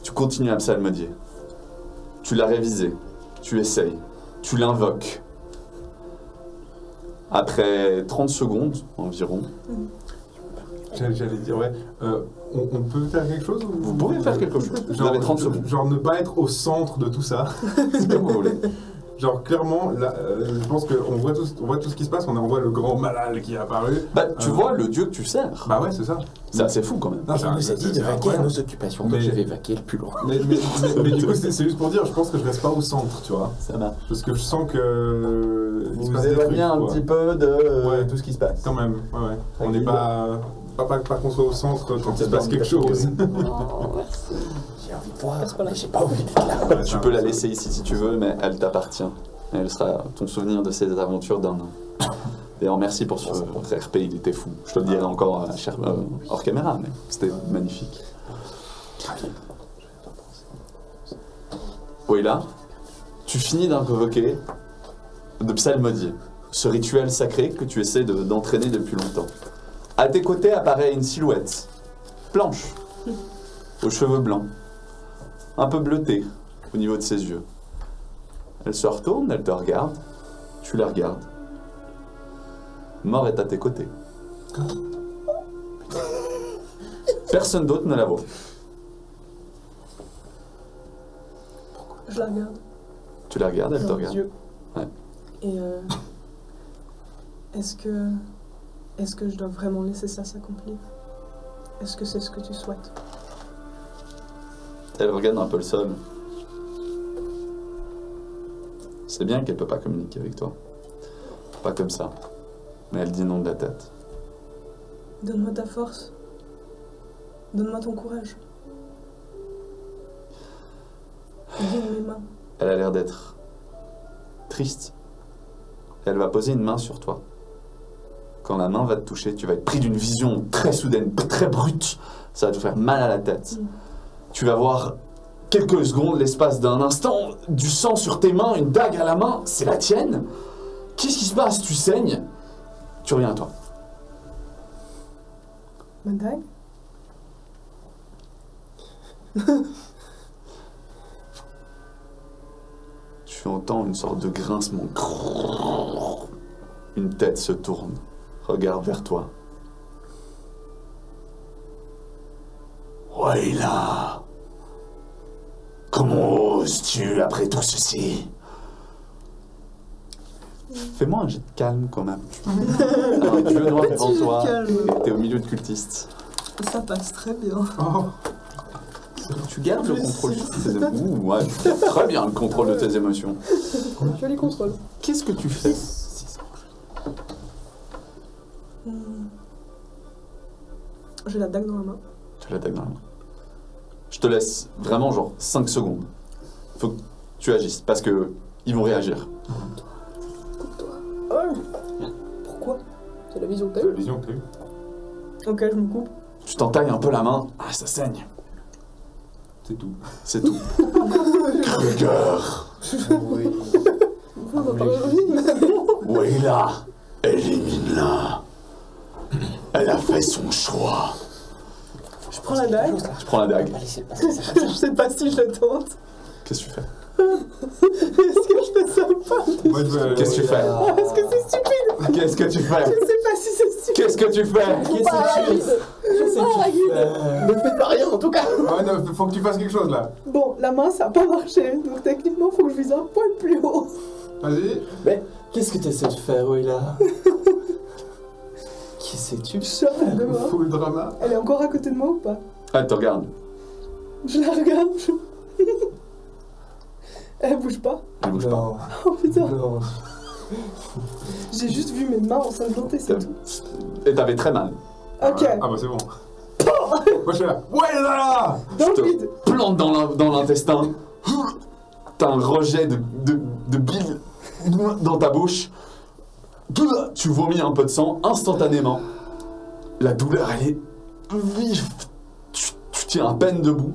Tu continues à psalmodier. Tu l'as révisé. Tu essayes. Tu l'invoques. Après 30 secondes environ. J'allais dire, ouais. On peut faire quelque chose ou... Vous pouvez faire quelque chose. Vous avez 30 secondes. Genre ne pas être au centre de tout ça. C'est comme vous voulez. Genre, clairement, là, je pense qu'on voit tout ce qui se passe, on voit le grand Malal qui est apparu. Bah, tu vois le dieu que tu sers. Bah ouais, c'est ça. C'est assez fou quand même. Non, On nous a dit de vaquer à nos occupations, donc Mais- je vais vaquer le plus loin. Mais du coup, c'est juste pour dire, je pense que je reste pas au centre, tu vois. Ça marche. Parce que je sens que. il se Vous passe vous des éloignez trucs, un quoi. petit peu de Ouais. tout ce qui se passe. Quand même, ouais. On n'est Tranquille. pas qu'on soit au centre quand il se C'est passe pas quelque envie chose. Oh, merci. J'ai envie de voir, Passe par là. mais j'ai pas envie d'être là. Ouais, Tu c'est peux un la peu laisser ici si tu veux, mais elle t'appartient. Et elle sera ton souvenir de ces aventures d'un an. D'ailleurs, merci pour ce RP, il était fou. Je te le dirai encore hors caméra, mais c'était magnifique. Oui, là, tu finis d'invoquer, de psalmodier, ce rituel sacré que tu essaies d'entraîner depuis longtemps. À tes côtés apparaît une silhouette, blanche, aux cheveux blancs, un peu bleutée au niveau de ses yeux. Elle se retourne, elle te regarde, tu la regardes. Mort est à tes côtés. Personne d'autre ne la voit. Je la regarde Tu la regardes, elle te dans les regarde. yeux. Ouais. Et est-ce que je dois vraiment laisser ça s'accomplir? Est-ce que c'est ce que tu souhaites? Elle regarde un peu le sol. C'est bien qu'elle peut pas communiquer avec toi. Pas comme ça. Mais elle dit non de la tête. Donne-moi ta force. Donne-moi ton courage. Guide mes mains. Elle a l'air d'être triste. Elle va poser une main sur toi. Quand la main va te toucher, tu vas être pris d'une vision très soudaine, très brute. Ça va te faire mal à la tête. Tu vas voir quelques secondes, l'espace d'un instant, du sang sur tes mains, une dague à la main, c'est la tienne. Qu'est-ce qui se passe? Tu saignes. Tu reviens à toi. Ma dague? Tu entends une sorte de grincement. Une tête se tourne, regarde vers toi. Waïla, comment oses-tu après tout ceci? Fais-moi un jet de calme quand même. Un dieu noir devant jet de toi, calme. et t'es au milieu de cultistes. Ça passe très bien. Oh, Tu gardes le Je contrôle sais. sur tes émotions. Ouh, ouais, tu gardes très bien le contrôle de tes émotions. Joli contrôle. Qu'est-ce que tu fais? J'ai la dague dans la main. Tu l'attaques dans la main. Je te laisse vraiment genre 5 secondes. Faut que tu agisses parce que ils vont réagir. Coupe-toi. Pourquoi? C'est la vision que t'as c'est la eue. vision que t'as eue. Ok, je me coupe. Tu t'entailles un peu la main. Ah, ça saigne. C'est tout. C'est tout. Krieger. Oui. On va pas revenir. Wayla. Élimine-la. Elle a fait son choix. Je prends la dague. Je prends la dague. Pas laisser passer ça. Je sais pas si je le tente. Qu'est-ce que tu fais? Est-ce que je fais ça ou pas? Moi, je vais- Qu'est-ce que tu fais? Est-ce que c'est stupide? Qu'est-ce que tu fais? Je sais pas si c'est stupide. Qu'est-ce que tu fais? Qu'est-ce que tu fais? Ne faites pas rien en tout cas. Ah ouais, non, faut que tu fasses quelque chose là. Bon, la main, ça a pas marché. Donc techniquement, faut que je vise un poil plus haut. Vas-y. Qu'est-ce que tu essaies de faire, Willa? Qu'est-ce que tu Je fais de moi. Full drama. Elle est encore à côté de moi ou pas? Ah, elle te regarde. Je la regarde. Elle bouge pas. Elle bouge pas. Non, Oh putain. non. J'ai juste vu mes mains ensanglanter, c'est tout. Et t'avais très mal. Ok. Ah bah c'est bon. Moi je suis là. Ouais là. Dans Je le te vide. plante dans l'intestin. T'as un rejet de bile dans ta bouche. Tu vomis un peu de sang instantanément. La douleur, elle est vive. Tu tiens à peine debout.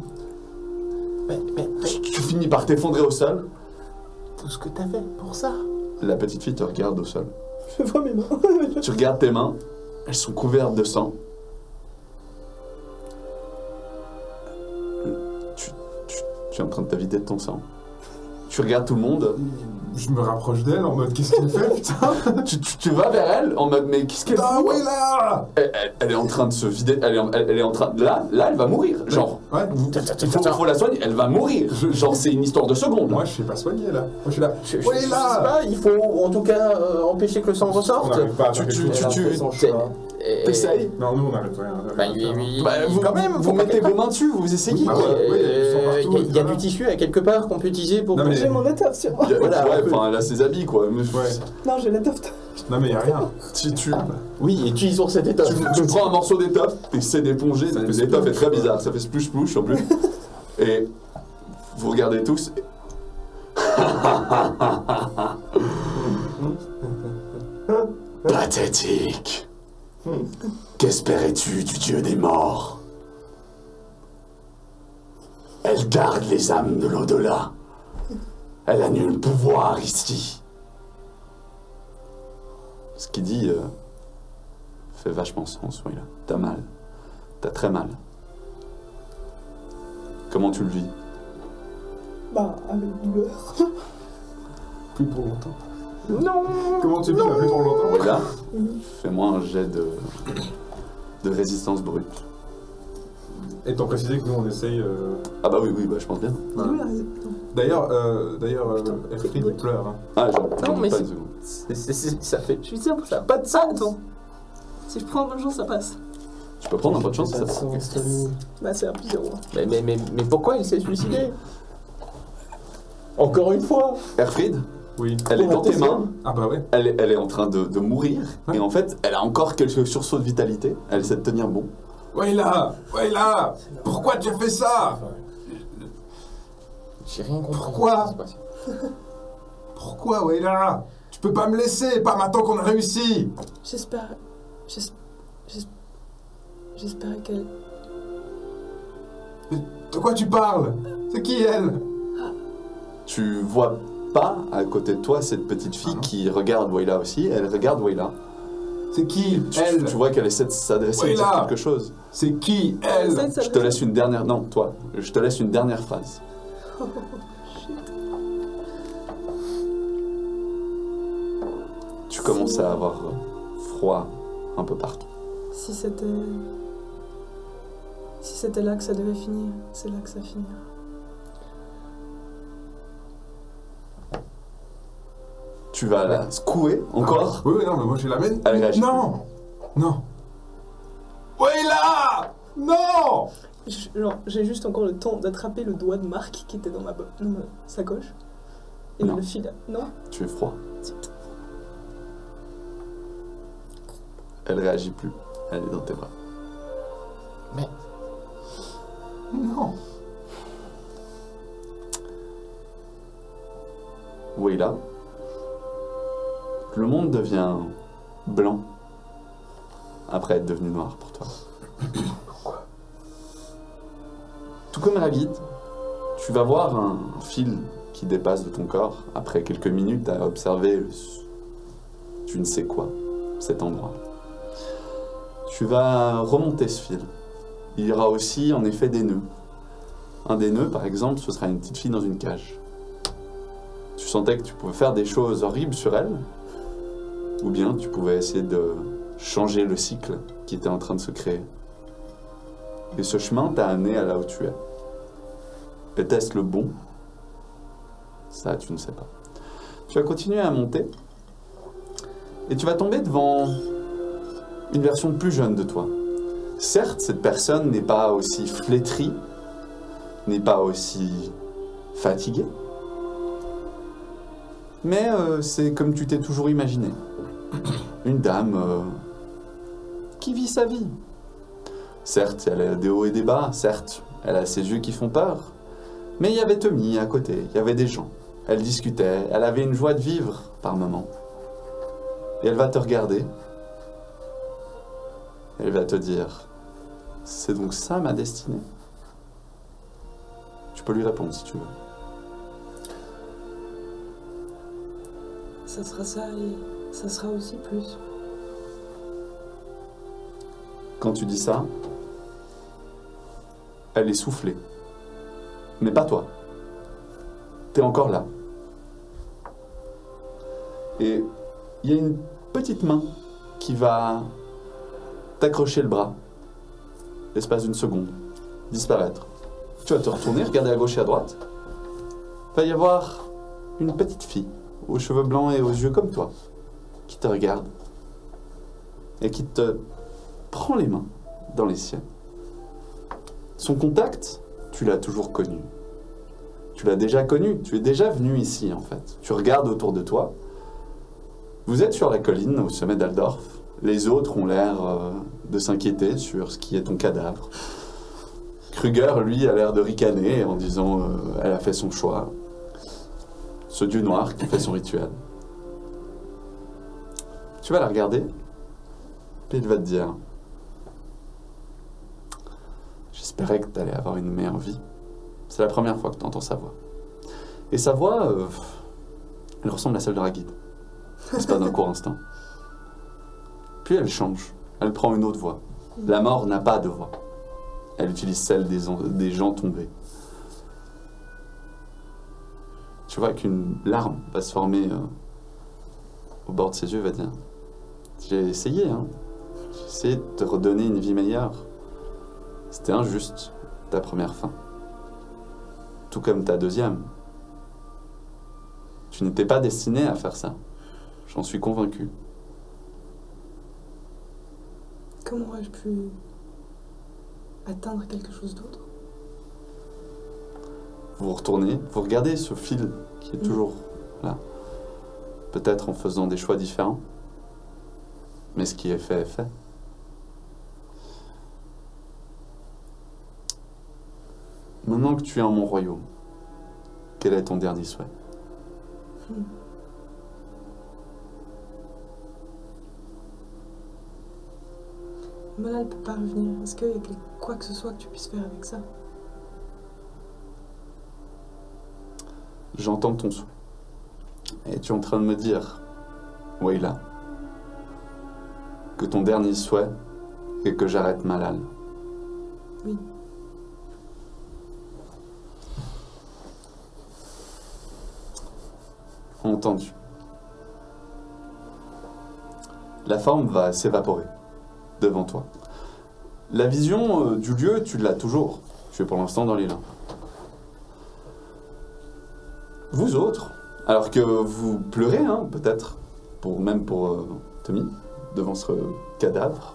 Tu finis par t'effondrer au sol. Tout ce que t'as fait pour ça. La petite fille te regarde au sol. Je vois mes mains. Tu regardes tes mains. Elles sont couvertes de sang. Tu es en train de te vider de ton sang. Tu regardes tout le monde. Je me rapproche d'elle en mode qu'est-ce qu'elle fait, putain? Tu vas vers elle en mode mais qu'est-ce qu'elle Ah fout oui, là! Elle est en train de se vider. Elle est en train. Là, elle va mourir. Genre, Ouais, il faut la soigner. Elle va mourir. Genre, c'est une histoire de secondes. moi je suis pas soigné là. Moi je suis là. Je Oui, sais là! pas, il faut en tout cas empêcher que le sang On ressorte. n'arrive pas à Tu- faire tu- quelque Elle a chose. fait son choix. T'essayes. Non, nous on n'arrête rien. Bah, oui, Bah, vous, quand même, vous faut pas mettez qu'elle vos mains dessus, vous essayez. Ah quoi. ouais. ils sont partout, Il y a voilà. du tissu à quelque part qu'on peut utiliser pour. Non, mais- J'ai mon étoffe sur moi. Voilà. Ouais, enfin, elle a ses habits quoi. Mais- Ouais. Non, j'ai l'étoffe. Non, mais il a rien. Tu Oui, utilisons cette étoffe. tu prends un morceau d'étoffe, t'essaies d'éponger. Ça fait L'étoffe est splouche. très bizarre, ça fait splouche en plus. Et vous regardez tous. Pathétique. Qu'espérais-tu du dieu des morts? Elle garde les âmes de l'au-delà. Elle a nul pouvoir ici. Ce qu'il dit fait vachement sens, oui, là. T'as mal. T'as très mal. Comment tu le vis? Bah, avec douleur. Plus pour longtemps. Non. Comment tu dis là, plus pour longtemps? Et là, fais-moi un jet de résistance brute. Étant précisé que nous on essaye. Ah bah oui, bah, je pense bien. Voilà. Dis-lui la raison. D'ailleurs, Erfried il pleure. Hein. Ah, j'en Non, mais pas c'est- une seconde. Ça fait. Je suis sûr que Ça n'a pas de sens. Attends. Si je prends un bonne chance, ça passe. Tu peux prendre un peu de chance, Ça ça. a sens, Tommy. Bah, c'est un plus zéro. Mais pourquoi il s'est suicidé? Encore une fois. Erfried, Oui. elle est dans tes mains. Ah bah ouais. Elle est en train de mourir. Ouais. Et en fait, elle a encore quelques sursauts de vitalité. Elle essaie de tenir bon. Ouais là! Pourquoi tu as fait ça? J'ai rien compris. Pourquoi? C'est pas ça. Pourquoi, ouais là? Tu peux pas me laisser, pas maintenant qu'on a réussi! J'espérais qu'elle. De quoi tu parles? C'est qui elle? Tu vois pas à côté de toi cette petite fille qui regarde Wayla aussi. Elle regarde Wayla. C'est qui Tu, elle? tu vois qu'elle essaie de s'adresser et de dire Wayla. quelque chose. C'est qui elle? Je te laisse une dernière. Non, toi. Je te laisse une dernière phrase. Oh, shit. Tu commences à avoir froid un peu partout. Si c'était. Si c'était là que ça devait finir, c'est là que ça finira. Tu vas la secouer encore. Oui, non, mais moi j'ai la mienne. Elle réagit Non! Non! Ouais là! Non! Genre, j'ai juste encore le temps d'attraper le doigt de Marc qui était dans ma sacoche. Et Non. le fil. Non? Tu es froid. Elle réagit plus. Elle est dans tes bras. Non! Wayla, le monde devient blanc après être devenu noir pour toi. Pourquoi? Tout comme Ravid, tu vas voir un fil qui dépasse de ton corps après quelques minutes à observer tu ne sais quoi, cet endroit. Tu vas remonter ce fil. Il y aura aussi en effet des nœuds. Un des nœuds, par exemple, ce sera une petite fille dans une cage. Tu sentais que tu pouvais faire des choses horribles sur elle, ou bien tu pouvais essayer de changer le cycle qui était en train de se créer. Et ce chemin t'a amené à là où tu es. Était-ce le bon? Ça, tu ne sais pas. Tu vas continuer à monter, et tu vas tomber devant une version plus jeune de toi. Certes, cette personne n'est pas aussi flétrie, n'est pas aussi fatiguée, mais c'est comme tu t'es toujours imaginé. Une dame qui vit sa vie. Certes, elle a des hauts et des bas, certes, elle a ses yeux qui font peur, mais il y avait Tommy à côté, il y avait des gens. Elle discutait, elle avait une joie de vivre par moments. Et elle va te regarder. Elle va te dire, c'est donc ça ma destinée? Tu peux lui répondre si tu veux. Ça sera ça et ça sera aussi plus. Quand tu dis ça, elle est soufflée. Mais pas toi. T'es encore là. Et il y a une petite main qui va t'accrocher le bras, l'espace d'une seconde, disparaître. Tu vas te retourner, regarder à gauche et à droite. Il va y avoir une petite fille, aux cheveux blancs et aux yeux comme toi, qui te regarde et qui te prend les mains dans les siennes. Son contact, tu l'as toujours connu. Tu l'as déjà connu, tu es déjà venu ici en fait. Tu regardes autour de toi. Vous êtes sur la colline au sommet d'Aldorf. Les autres ont l'air de s'inquiéter sur ce qui est ton cadavre. Kruger, lui, a l'air de ricaner en disant elle a fait son choix. Ce dieu noir qui fait son rituel. Tu vas la regarder, puis il va te dire j'espérais que tu allais avoir une meilleure vie. C'est la première fois que tu entends sa voix. Et sa voix, elle ressemble à celle de Ragid. C'est pas d'un court instant. Puis elle change. Elle prend une autre voix. La mort n'a pas de voix. Elle utilise celle des gens tombés. Tu vois qu'une larme va se former au bord de ses yeux et va dire j'ai essayé, hein. J'ai essayé de te redonner une vie meilleure. C'était injuste, ta première fin. Tout comme ta deuxième. Tu n'étais pas destiné à faire ça. J'en suis convaincu. Comment aurais-je pu atteindre quelque chose d'autre? Vous vous retournez, vous regardez ce fil qui est toujours là. Peut-être en faisant des choix différents. Mais ce qui est fait est fait. Maintenant que tu es en mon royaume, quel est ton dernier souhait? Malal ne peut pas revenir. Est-ce qu'il y a quoi que ce soit que tu puisses faire avec ça? J'entends ton souhait. Et tu es en train de me dire, Wayla, que ton dernier souhait est que j'arrête Malal. Oui. Entendu. La forme va s'évaporer devant toi. La vision du lieu, tu l'as toujours. Tu es pour l'instant dans les limbes. Vous autres, alors que vous pleurez, hein, peut-être, même pour Tommy, devant ce cadavre,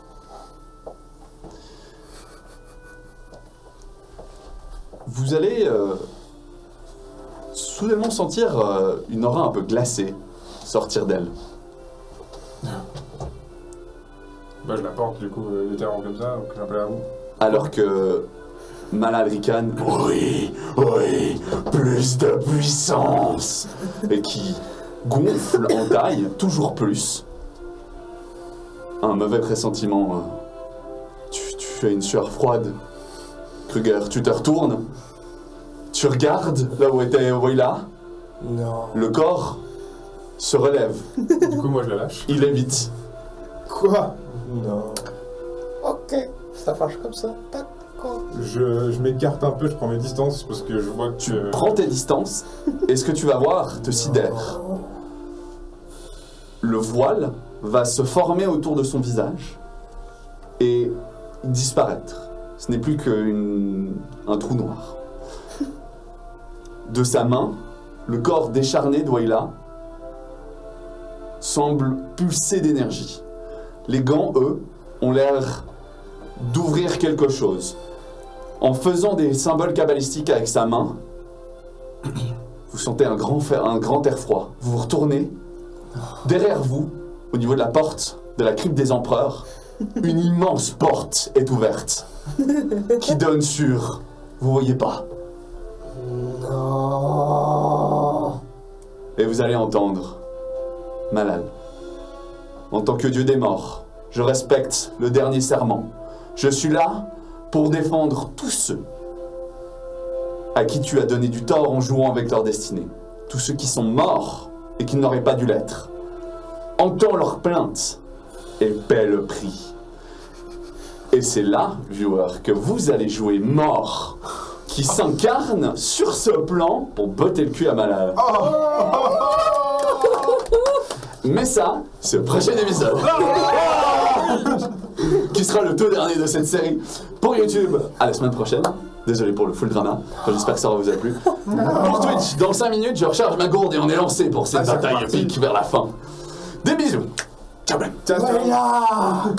vous allez soudainement sentir une aura un peu glacée sortir d'elle. Bah je la porte du coup littéralement comme ça, donc un peu à vous. Alors que Malal ricane, oui, plus de puissance, et qui gonfle en taille toujours plus. Un mauvais pressentiment. Tu as une sueur froide. Kruger, tu te retournes. Tu regardes là où était Wayla. Non. Le corps se relève. Du coup moi je la lâche. Il évite. Quoi? Non. Ok, ça marche comme ça. D'accord. Je m'écarte un peu, je prends mes distances parce que je vois que Tu prends tes distances et ce que tu vas voir te sidère. Le voile va se former autour de son visage et disparaître. Ce n'est plus qu'un trou noir. De sa main, le corps décharné de Wayla semble pulser d'énergie. Les gants, eux, ont l'air d'ouvrir quelque chose. En faisant des symboles kabbalistiques avec sa main, vous sentez un grand air froid. Vous vous retournez. Derrière vous, au niveau de la porte de la crypte des empereurs, une immense porte est ouverte qui donne sur... Vous voyez pas. Non. Et vous allez entendre Malal. En tant que dieu des morts, je respecte le dernier serment. Je suis là pour défendre tous ceux à qui tu as donné du tort en jouant avec leur destinée. Tous ceux qui sont morts et qui n'auraient pas dû l'être. Entends leurs plaintes et paie le prix. Et c'est là, joueur, que vous allez jouer mort, qui s'incarne sur ce plan pour botter le cul à Malal. Mais ça, c'est le prochain épisode. Qui sera le tout dernier de cette série. Pour YouTube, à la semaine prochaine. Désolé pour le full drama. J'espère que ça vous a plu. Pour Twitch, dans 5 minutes, je recharge ma gourde et on est lancé pour cette Ah, c'est bataille parti. épique vers la fin. Des bisous. Ciao, bye. Ciao, ciao.